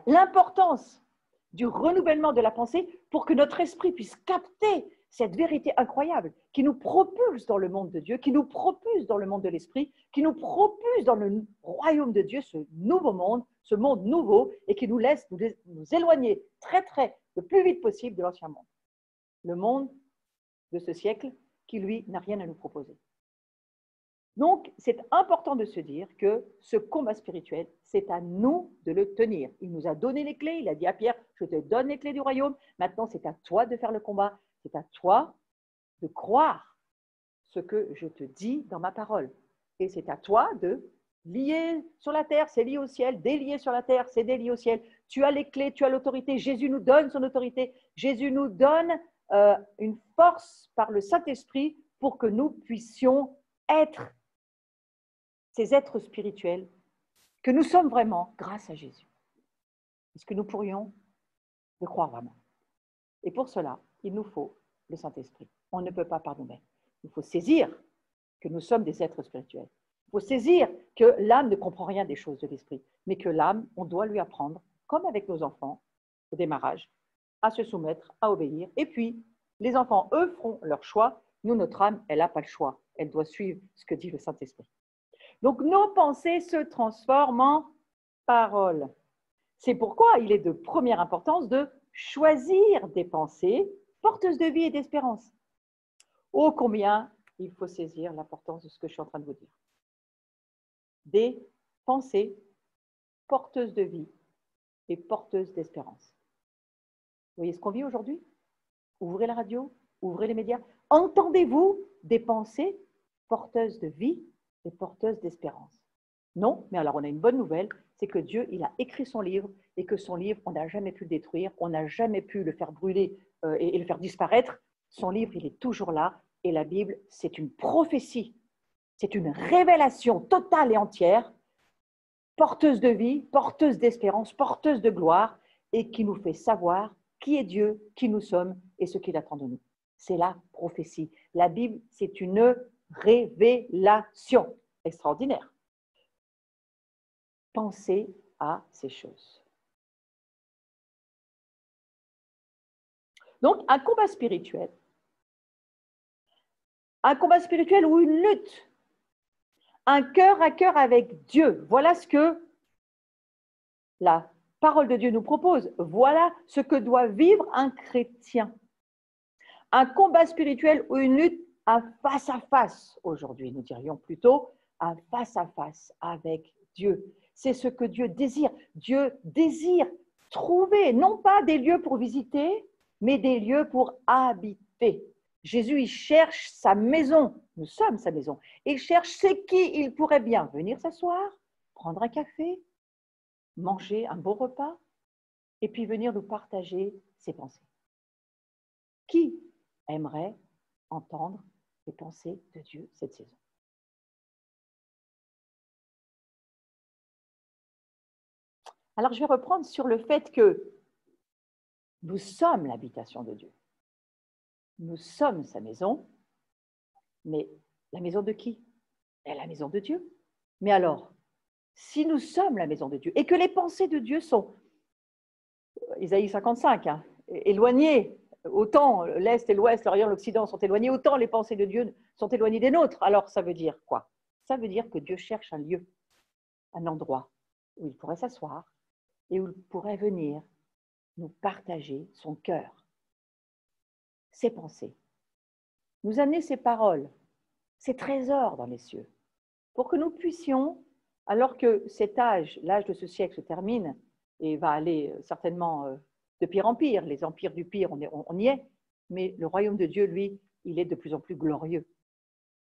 Speaker 1: l'importance du renouvellement de la pensée pour que notre esprit puisse capter cette vérité incroyable qui nous propulse dans le monde de Dieu, qui nous propulse dans le monde de l'esprit, qui nous propulse dans le royaume de Dieu, ce nouveau monde, ce monde nouveau, et qui nous laisse nous éloigner le plus vite possible de l'ancien monde. Le monde de ce siècle qui, lui, n'a rien à nous proposer. Donc, c'est important de se dire que ce combat spirituel, c'est à nous de le tenir. Il nous a donné les clés, il a dit à Pierre, je te donne les clés du royaume, maintenant c'est à toi de faire le combat, c'est à toi de croire ce que je te dis dans ma parole. Et c'est à toi de lier sur la terre, c'est lié au ciel, délier sur la terre, c'est délié au ciel. Tu as les clés, tu as l'autorité, Jésus nous donne son autorité, Jésus nous donne une force par le Saint-Esprit pour que nous puissions être ces êtres spirituels que nous sommes vraiment grâce à Jésus. Est-ce que nous pourrions le croire vraiment? Et pour cela, il nous faut le Saint-Esprit. On ne peut pas par nous-mêmes. Il faut saisir que nous sommes des êtres spirituels. Il faut saisir que l'âme ne comprend rien des choses de l'esprit, mais que l'âme, on doit lui apprendre, comme avec nos enfants au démarrage, à se soumettre, à obéir. Et puis, les enfants, eux, feront leur choix. Nous, notre âme, elle n'a pas le choix. Elle doit suivre ce que dit le Saint-Esprit. Donc, nos pensées se transforment en paroles. C'est pourquoi il est de première importance de choisir des pensées porteuses de vie et d'espérance. Ô combien il faut saisir l'importance de ce que je suis en train de vous dire. Des pensées porteuses de vie et porteuses d'espérance. Vous voyez ce qu'on vit aujourd'hui? Ouvrez la radio, ouvrez les médias. Entendez-vous des pensées porteuses de vie et porteuses d'espérance? Non, mais alors on a une bonne nouvelle, c'est que Dieu, il a écrit son livre et que son livre, on n'a jamais pu le détruire, on n'a jamais pu le faire brûler et le faire disparaître. Son livre, il est toujours là et la Bible, c'est une prophétie, c'est une révélation totale et entière porteuse de vie, porteuse d'espérance, porteuse de gloire, et qui nous fait savoir qui est Dieu, qui nous sommes et ce qu'il attend de nous. C'est la prophétie. La Bible, c'est une révélation extraordinaire. Pensez à ces choses. Donc, un combat spirituel ou une lutte, un cœur à cœur avec Dieu. Voilà ce que la parole de Dieu nous propose. Voilà ce que doit vivre un chrétien. Un combat spirituel ou une lutte, un face-à-face, aujourd'hui nous dirions plutôt, un face-à-face avec Dieu. C'est ce que Dieu désire. Dieu désire trouver, non pas des lieux pour visiter, mais des lieux pour habiter. Jésus, il cherche sa maison. Nous sommes sa maison. Il cherche c'est qui il pourrait bien venir s'asseoir, prendre un café, manger un beau repas, et puis venir nous partager ses pensées. Qui aimerait entendre les pensées de Dieu cette saison? Alors, je vais reprendre sur le fait que nous sommes l'habitation de Dieu. Nous sommes sa maison, mais la maison de qui? La maison de Dieu. Mais alors, si nous sommes la maison de Dieu et que les pensées de Dieu sont, Isaïe 55, éloignées, autant l'Est et l'Ouest, l'Orient, l'Occident sont éloignés, autant les pensées de Dieu sont éloignées des nôtres. Alors, ça veut dire quoi? Ça veut dire que Dieu cherche un lieu, un endroit où il pourrait s'asseoir et où il pourrait venir nous partager son cœur, ses pensées, nous amener ses paroles, ses trésors dans les cieux, pour que nous puissions, alors que cet âge, l'âge de ce siècle se termine et va aller certainement de pire en pire, les empires du pire, on y est, mais le royaume de Dieu, lui, il est de plus en plus glorieux.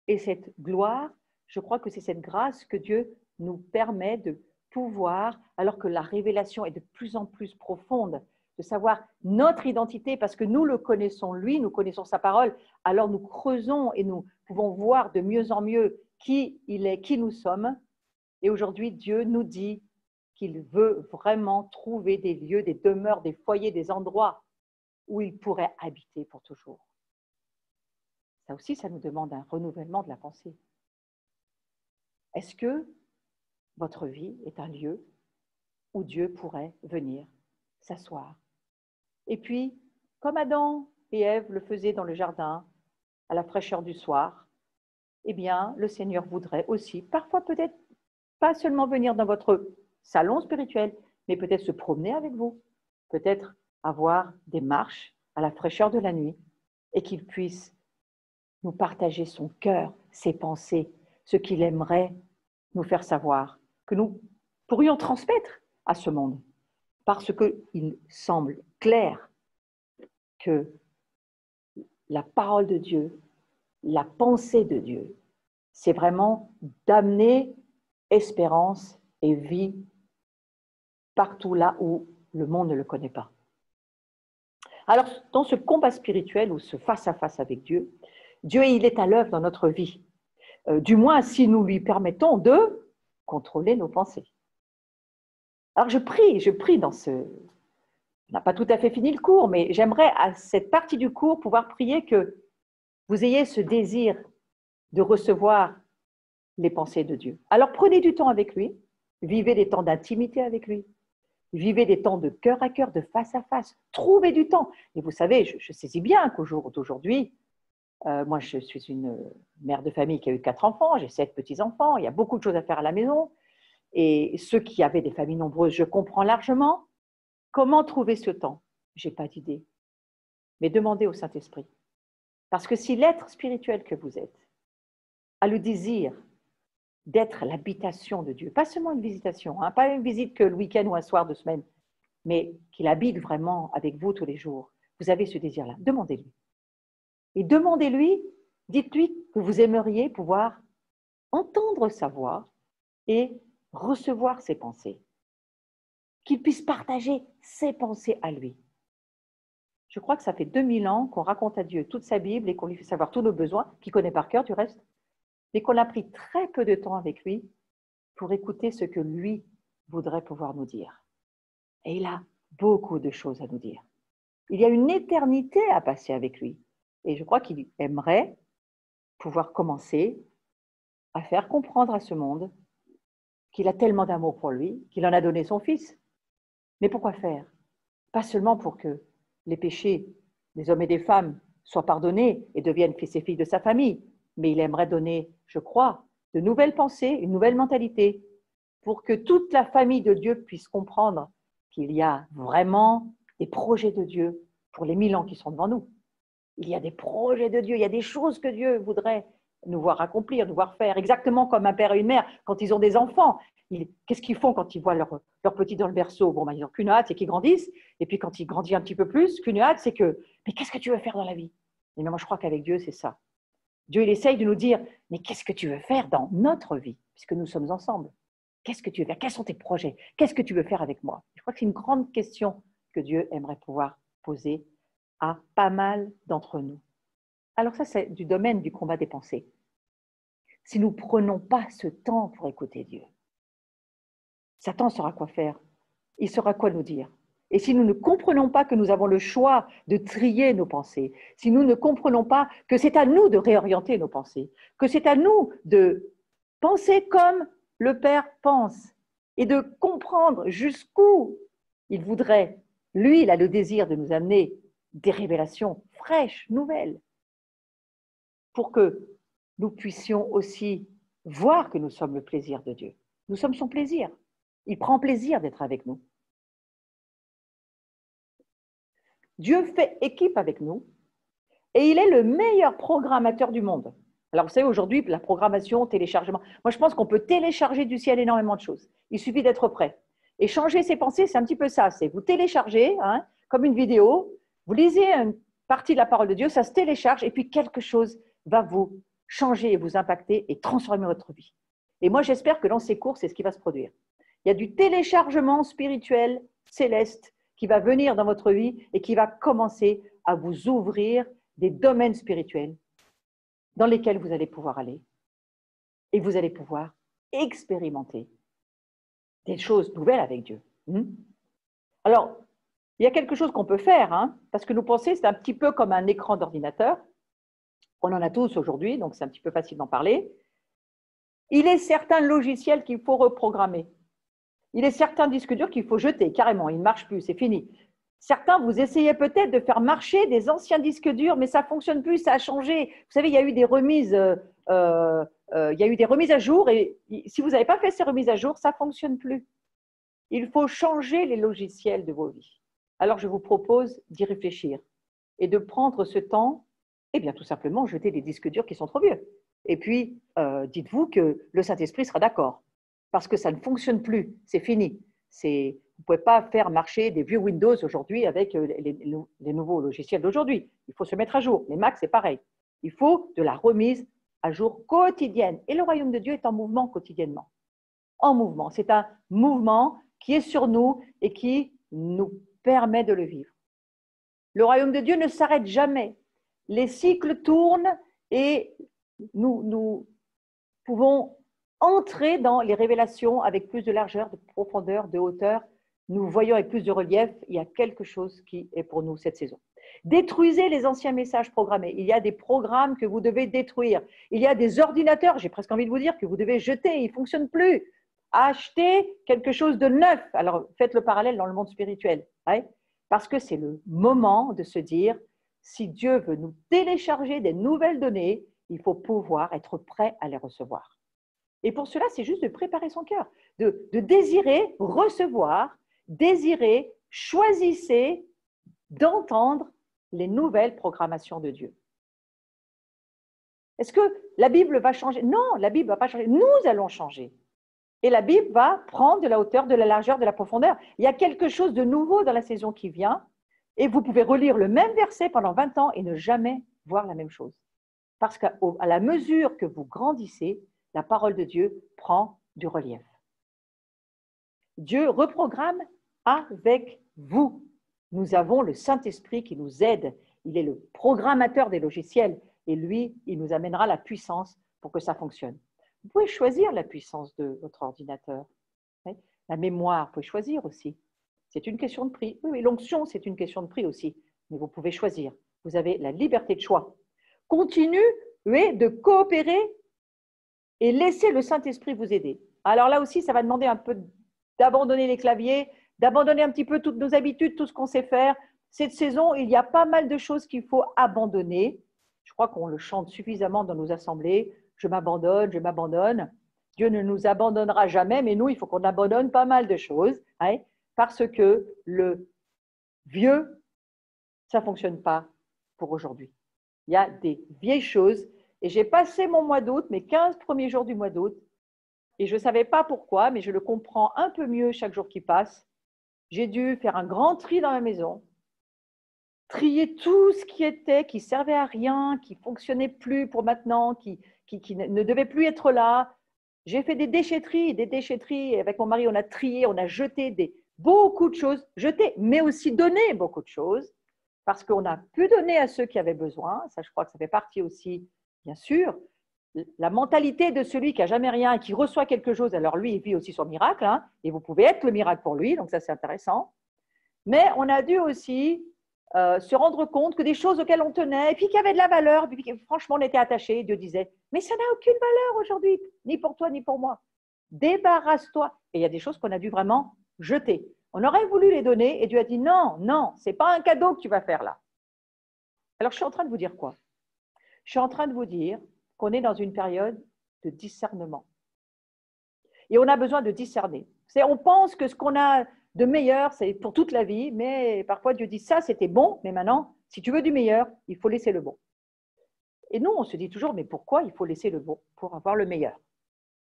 Speaker 1: Et cette gloire, je crois que c'est cette grâce que Dieu nous permet de pouvoir, alors que la révélation est de plus en plus profonde, de savoir notre identité, parce que nous le connaissons lui, nous connaissons sa parole, alors nous creusons et nous pouvons voir de mieux en mieux qui il est, qui nous sommes. Et aujourd'hui, Dieu nous dit qu'il veut vraiment trouver des lieux, des demeures, des foyers, des endroits où il pourrait habiter pour toujours. Ça aussi, ça nous demande un renouvellement de la pensée. Est-ce que votre vie est un lieu où Dieu pourrait venir s'asseoir? Et puis, comme Adam et Ève le faisaient dans le jardin, à la fraîcheur du soir, eh bien, le Seigneur voudrait aussi, parfois peut-être pas seulement venir dans votre salon spirituel, mais peut-être se promener avec vous, peut-être avoir des marches à la fraîcheur de la nuit et qu'il puisse nous partager son cœur, ses pensées, ce qu'il aimerait nous faire savoir, que nous pourrions transmettre à ce monde, parce qu'il semble clair que la parole de Dieu, la pensée de Dieu, c'est vraiment d'amener espérance et vie partout là où le monde ne le connaît pas. Alors, dans ce combat spirituel ou ce face-à-face avec Dieu, Dieu, il est à l'œuvre dans notre vie. Du moins, si nous lui permettons de contrôler nos pensées. Alors, je prie dans ce... On n'a pas tout à fait fini le cours, mais j'aimerais à cette partie du cours pouvoir prier que vous ayez ce désir de recevoir les pensées de Dieu. Alors, prenez du temps avec lui, vivez des temps d'intimité avec lui, vivez des temps de cœur à cœur, de face à face, trouvez du temps. Et vous savez, je saisis bien qu'au jour d'aujourd'hui, moi je suis une mère de famille qui a eu 4 enfants, j'ai 7 petits-enfants, il y a beaucoup de choses à faire à la maison. Et ceux qui avaient des familles nombreuses, je comprends largement. Comment trouver ce temps? Je n'ai pas d'idée. Mais demandez au Saint-Esprit. Parce que si l'être spirituel que vous êtes a le désir d'être l'habitation de Dieu, pas seulement une visitation, pas une visite que le week-end ou un soir de semaine, mais qu'il habite vraiment avec vous tous les jours, vous avez ce désir-là, demandez-lui. Et demandez-lui, dites-lui que vous aimeriez pouvoir entendre sa voix et recevoir ses pensées, qu'il puisse partager ses pensées à lui. Je crois que ça fait 2000 ans qu'on raconte à Dieu toute sa Bible et qu'on lui fait savoir tous nos besoins, qu'il connaît par cœur du reste, mais qu'on a pris très peu de temps avec lui pour écouter ce que lui voudrait pouvoir nous dire. Et il a beaucoup de choses à nous dire. Il y a une éternité à passer avec lui. Et je crois qu'il aimerait pouvoir commencer à faire comprendre à ce monde qu'il a tellement d'amour pour lui, qu'il en a donné son Fils. Mais pourquoi faire? Pas seulement pour que les péchés des hommes et des femmes soient pardonnés et deviennent fils et filles de sa famille, mais il aimerait donner, je crois, de nouvelles pensées, une nouvelle mentalité, pour que toute la famille de Dieu puisse comprendre qu'il y a vraiment des projets de Dieu pour les 1000 ans qui sont devant nous. Il y a des projets de Dieu, il y a des choses que Dieu voudrait nous voir accomplir, nous voir faire, exactement comme un père et une mère quand ils ont des enfants. Qu'est-ce qu'ils font quand ils voient leur petit dans le berceau? Bon, ils n'ont qu'une hâte, c'est qu'ils grandissent. Et puis quand ils grandissent un petit peu plus, qu'une hâte, c'est que, mais qu'est-ce que tu veux faire dans la vie? Et moi, je crois qu'avec Dieu, c'est ça. Dieu, il essaye de nous dire, mais qu'est-ce que tu veux faire dans notre vie, puisque nous sommes ensemble? Qu'est-ce que tu veux faire? Quels sont tes projets? Qu'est-ce que tu veux faire avec moi? Je crois que c'est une grande question que Dieu aimerait pouvoir poser à pas mal d'entre nous. Alors ça, c'est du domaine du combat des pensées. Si nous ne prenons pas ce temps pour écouter Dieu, Satan saura quoi faire. Il saura quoi nous dire. Et si nous ne comprenons pas que nous avons le choix de trier nos pensées, si nous ne comprenons pas que c'est à nous de réorienter nos pensées, que c'est à nous de penser comme le Père pense et de comprendre jusqu'où il voudrait. Lui, il a le désir de nous amener des révélations fraîches, nouvelles, pour que nous puissions aussi voir que nous sommes le plaisir de Dieu. Nous sommes son plaisir. Il prend plaisir d'être avec nous. Dieu fait équipe avec nous et il est le meilleur programmateur du monde. Alors, vous savez, aujourd'hui, la programmation, téléchargement, moi, je pense qu'on peut télécharger du ciel énormément de choses. Il suffit d'être prêt. Et changer ses pensées, c'est un petit peu ça. C'est vous téléchargez, comme une vidéo, vous lisez une partie de la parole de Dieu, ça se télécharge et puis quelque chose va vous changer et vous impacter et transformer votre vie. Et moi, j'espère que dans ces cours, c'est ce qui va se produire. Il y a du téléchargement spirituel, céleste, qui va venir dans votre vie et qui va commencer à vous ouvrir des domaines spirituels dans lesquels vous allez pouvoir aller et vous allez pouvoir expérimenter des choses nouvelles avec Dieu. Alors, il y a quelque chose qu'on peut faire, parce que nos pensées, c'est un petit peu comme un écran d'ordinateur. On en a tous aujourd'hui, donc c'est un petit peu facile d'en parler. Il est certains logiciels qu'il faut reprogrammer. Il est certains disques durs qu'il faut jeter, carrément, ils ne marchent plus, c'est fini. Certains, vous essayez peut-être de faire marcher des anciens disques durs, mais ça ne fonctionne plus, ça a changé. Vous savez, il y a eu des remises, à jour, et si vous n'avez pas fait ces remises à jour, ça ne fonctionne plus. Il faut changer les logiciels de vos vies. Alors, je vous propose d'y réfléchir et de prendre ce temps, et bien tout simplement jeter les disques durs qui sont trop vieux. Et puis, dites-vous que le Saint-Esprit sera d'accord. Parce que ça ne fonctionne plus, c'est fini. Vous ne pouvez pas faire marcher des vieux Windows aujourd'hui avec les nouveaux logiciels d'aujourd'hui. Il faut se mettre à jour. Les Macs, c'est pareil. Il faut de la remise à jour quotidienne. Et le royaume de Dieu est en mouvement quotidiennement. En mouvement. C'est un mouvement qui est sur nous et qui nous permet de le vivre. Le royaume de Dieu ne s'arrête jamais. Les cycles tournent et nous pouvons entrer dans les révélations avec plus de largeur, de profondeur, de hauteur. Nous voyons avec plus de relief. Il y a quelque chose qui est pour nous cette saison. Détruisez les anciens messages programmés. Il y a des programmes que vous devez détruire. Il y a des ordinateurs, j'ai presque envie de vous dire, que vous devez jeter. Ils ne fonctionnent plus. Achetez quelque chose de neuf. Alors, faites le parallèle dans le monde spirituel. Parce que c'est le moment de se dire, si Dieu veut nous télécharger des nouvelles données, il faut pouvoir être prêt à les recevoir. Et pour cela, c'est juste de préparer son cœur, de désirer recevoir, désirer, choisissez d'entendre les nouvelles programmations de Dieu. Est-ce que la Bible va changer? Non, la Bible ne va pas changer. Nous allons changer. Et la Bible va prendre de la hauteur, de la largeur, de la profondeur. Il y a quelque chose de nouveau dans la saison qui vient. Et vous pouvez relire le même verset pendant 20 ans et ne jamais voir la même chose. Parce qu'à la mesure que vous grandissez, la parole de Dieu prend du relief. Dieu reprogramme avec vous. Nous avons le Saint-Esprit qui nous aide. Il est le programmateur des logiciels et lui, il nous amènera la puissance pour que ça fonctionne. Vous pouvez choisir la puissance de votre ordinateur. La mémoire, vous pouvez choisir aussi. C'est une question de prix. Oui, l'onction, c'est une question de prix aussi. Mais vous pouvez choisir. Vous avez la liberté de choix. Continuez de coopérer et laissez le Saint-Esprit vous aider. Alors là aussi, ça va demander un peu d'abandonner les claviers, d'abandonner un petit peu toutes nos habitudes, tout ce qu'on sait faire. Cette saison, il y a pas mal de choses qu'il faut abandonner. Je crois qu'on le chante suffisamment dans nos assemblées. Je m'abandonne, je m'abandonne. Dieu ne nous abandonnera jamais, mais nous, il faut qu'on abandonne pas mal de choses, hein, parce que le vieux, ça ne fonctionne pas pour aujourd'hui. Il y a des vieilles choses. Et j'ai passé mon mois d'août, mes 15 premiers jours du mois d'août, et je ne savais pas pourquoi, mais je le comprends un peu mieux chaque jour qui passe. J'ai dû faire un grand tri dans ma maison, trier tout ce qui était, qui servait à rien, qui ne fonctionnait plus pour maintenant, qui ne devait plus être là. J'ai fait des déchetteries. Avec mon mari, on a trié, on a jeté beaucoup de choses, jeté, mais aussi donné beaucoup de choses, parce qu'on a pu donner à ceux qui avaient besoin. Ça, je crois que ça fait partie aussi, bien sûr. La mentalité de celui qui n'a jamais rien et qui reçoit quelque chose, alors lui, il vit aussi son miracle, hein, et vous pouvez être le miracle pour lui, donc ça, c'est intéressant. Mais on a dû aussi se rendre compte que des choses auxquelles on tenait, et puis qui avaient de la valeur, puis franchement, on était attachés, Dieu disait, mais ça n'a aucune valeur aujourd'hui, ni pour toi, ni pour moi. Débarrasse-toi. Et il y a des choses qu'on a dû vraiment jeter. On aurait voulu les donner, et Dieu a dit, non, non, ce n'est pas un cadeau que tu vas faire là. Alors, je suis en train de vous dire quoi? Je suis en train de vous dire qu'on est dans une période de discernement. Et on a besoin de discerner. On pense que ce qu'on a de meilleur, c'est pour toute la vie, mais parfois Dieu dit ça, c'était bon, mais maintenant, si tu veux du meilleur, il faut laisser le bon. Et nous, on se dit toujours, mais pourquoi il faut laisser le bon pour avoir le meilleur?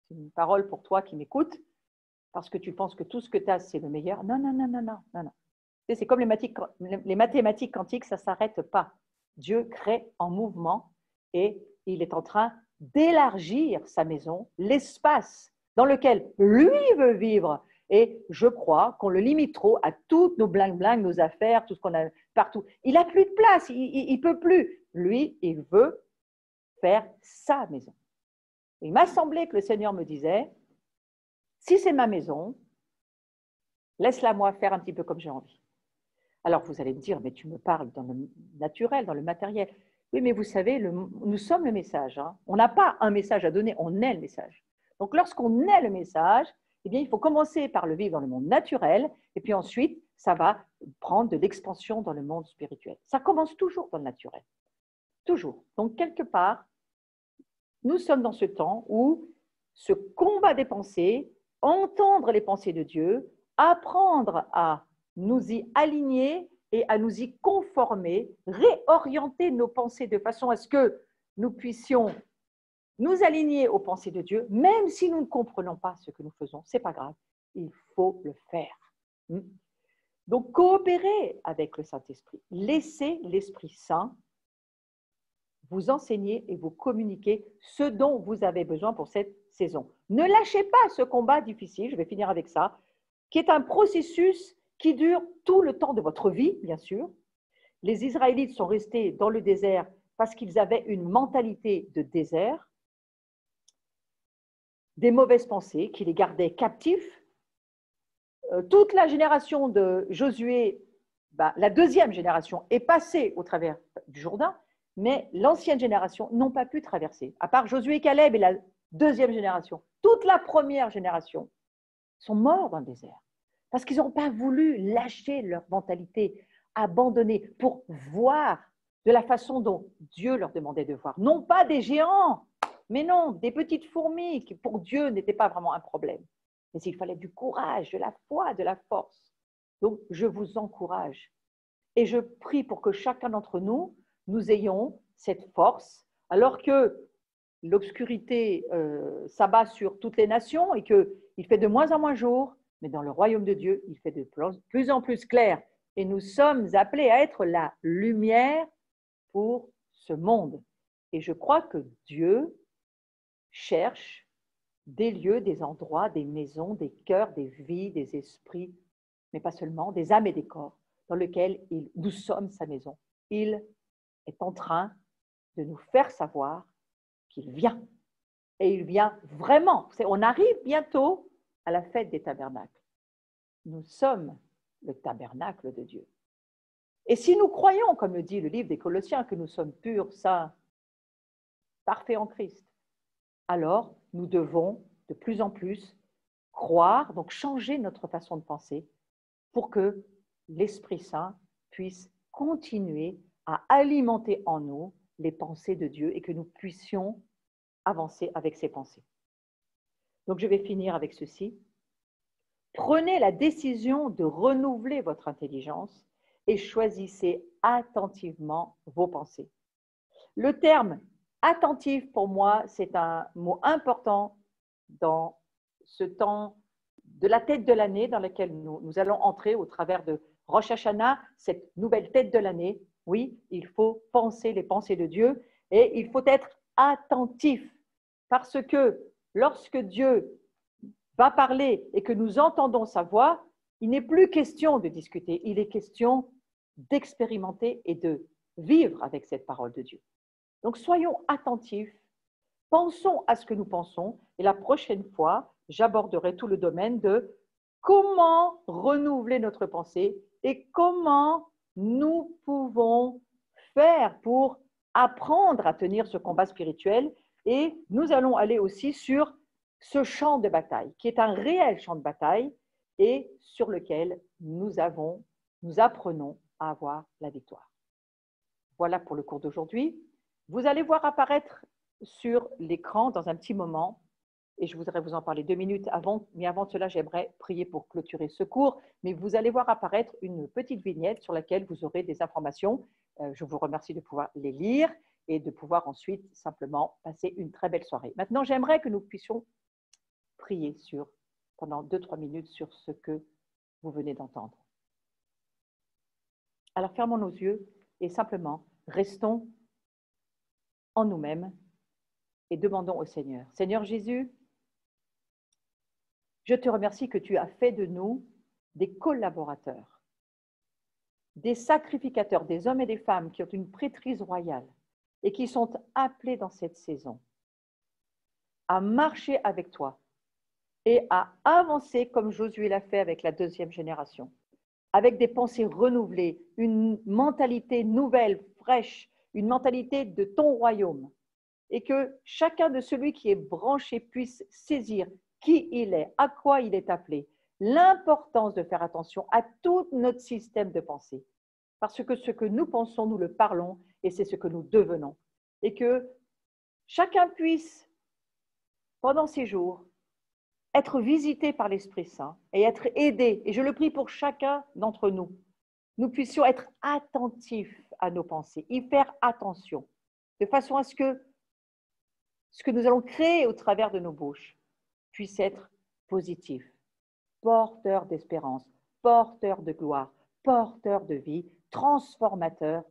Speaker 1: C'est une parole pour toi qui m'écoutes, parce que tu penses que tout ce que tu as, c'est le meilleur. Non, non, non, non, non, non, non. C'est comme les mathématiques quantiques, ça ne s'arrête pas. Dieu crée en mouvement et il est en train d'élargir sa maison, l'espace dans lequel lui veut vivre. Et je crois qu'on le limite trop à toutes nos bling-bling, nos affaires, tout ce qu'on a partout. Il n'a plus de place, il ne peut plus. Lui, il veut faire sa maison. Il m'a semblé que le Seigneur me disait, si c'est ma maison, laisse-la moi faire un petit peu comme j'ai envie. Alors vous allez me dire, mais tu me parles dans le naturel, dans le matériel. Oui, mais vous savez, nous sommes le message. Hein. On n'a pas un message à donner, on est le message. Donc lorsqu'on est le message, eh bien, il faut commencer par le vivre dans le monde naturel, et puis ensuite, ça va prendre de l'expansion dans le monde spirituel. Ça commence toujours dans le naturel. Toujours. Donc quelque part, nous sommes dans ce temps où ce combat des pensées, entendre les pensées de Dieu, apprendre à nous y aligner et à nous y conformer, réorienter nos pensées de façon à ce que nous puissions nous aligner aux pensées de Dieu, même si nous ne comprenons pas ce que nous faisons, ce n'est pas grave, il faut le faire. Donc, coopérez avec le Saint-Esprit, laissez l'Esprit Saint vous enseigner et vous communiquer ce dont vous avez besoin pour cette saison. Ne lâchez pas ce combat difficile, je vais finir avec ça, qui est un processus qui dure tout le temps de votre vie, bien sûr. Les Israélites sont restés dans le désert parce qu'ils avaient une mentalité de désert, des mauvaises pensées qui les gardaient captifs. Toute la génération de Josué, la deuxième génération, est passée au travers du Jourdain, mais l'ancienne génération n'ont pas pu traverser. À part Josué et Caleb et la deuxième génération, toute la première génération sont morts dans le désert parce qu'ils n'ont pas voulu lâcher leur mentalité, abandonner pour voir de la façon dont Dieu leur demandait de voir. Non pas des géants, mais non, des petites fourmis qui pour Dieu n'étaient pas vraiment un problème. Mais il fallait du courage, de la foi, de la force. Donc, je vous encourage et je prie pour que chacun d'entre nous, nous ayons cette force, alors que l'obscurité s'abat sur toutes les nations et qu'il fait de moins en moins jour, mais dans le royaume de Dieu, il fait de plus en plus clair. Et nous sommes appelés à être la lumière pour ce monde. Et je crois que Dieu cherche des lieux, des endroits, des maisons, des cœurs, des vies, des esprits, mais pas seulement, des âmes et des corps, dans lesquels nous sommes sa maison. Il est en train de nous faire savoir qu'il vient. Et il vient vraiment. On arrive bientôt à la fête des tabernacles. Nous sommes le tabernacle de Dieu. Et si nous croyons, comme le dit le livre des Colossiens, que nous sommes purs, saints, parfaits en Christ, alors nous devons de plus en plus croire, donc changer notre façon de penser pour que l'Esprit Saint puisse continuer à alimenter en nous les pensées de Dieu et que nous puissions avancer avec ces pensées. Donc je vais finir avec ceci. Prenez la décision de renouveler votre intelligence et choisissez attentivement vos pensées. Le terme attentif, pour moi, c'est un mot important dans ce temps de la tête de l'année dans lequel nous allons entrer au travers de Rosh Hashanah, cette nouvelle tête de l'année. Oui, il faut penser les pensées de Dieu et il faut être attentif parce que lorsque Dieu va parler et que nous entendons sa voix, il n'est plus question de discuter, il est question d'expérimenter et de vivre avec cette parole de Dieu. Donc soyons attentifs, pensons à ce que nous pensons et la prochaine fois, j'aborderai tout le domaine de comment renouveler notre pensée et comment nous pouvons faire pour apprendre à tenir ce combat spirituel. Et nous allons aller aussi sur ce champ de bataille, qui est un réel champ de bataille et sur lequel nous apprenons à avoir la victoire. Voilà pour le cours d'aujourd'hui. Vous allez voir apparaître sur l'écran dans un petit moment, et je voudrais vous en parler 2 minutes avant, mais avant cela, j'aimerais prier pour clôturer ce cours, mais vous allez voir apparaître une petite vignette sur laquelle vous aurez des informations. Je vous remercie de pouvoir les lire et de pouvoir ensuite simplement passer une très belle soirée. Maintenant, j'aimerais que nous puissions prier pendant 2-3 minutes sur ce que vous venez d'entendre. Alors, fermons nos yeux et simplement restons en nous-mêmes et demandons au Seigneur. Seigneur Jésus, je te remercie que tu as fait de nous des collaborateurs, des sacrificateurs, des hommes et des femmes qui ont une prêtrise royale et qui sont appelés dans cette saison à marcher avec toi et à avancer comme Josué l'a fait avec la 2e génération, avec des pensées renouvelées, une mentalité nouvelle, fraîche, une mentalité de ton royaume, et que chacun de celui qui est branché puisse saisir qui il est, à quoi il est appelé, l'importance de faire attention à tout notre système de pensée, parce que ce que nous pensons, nous le parlons, et c'est ce que nous devenons, et que chacun puisse, pendant ces jours, être visité par l'Esprit Saint et être aidé, et je le prie pour chacun d'entre nous, nous puissions être attentifs à nos pensées, y faire attention, de façon à ce que nous allons créer au travers de nos bouches puisse être positif, porteur d'espérance, porteur de gloire, porteur de vie, transformateur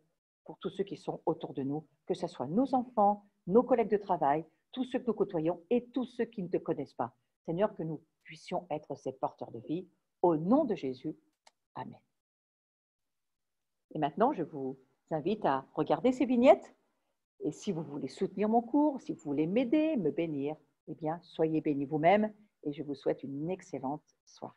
Speaker 1: pour tous ceux qui sont autour de nous, que ce soit nos enfants, nos collègues de travail, tous ceux que nous côtoyons et tous ceux qui ne te connaissent pas. Seigneur, que nous puissions être ces porteurs de vie. Au nom de Jésus, Amen. Et maintenant, je vous invite à regarder ces vignettes. Et si vous voulez soutenir mon cours, si vous voulez m'aider, me bénir, eh bien, soyez bénis vous-même et je vous souhaite une excellente soirée.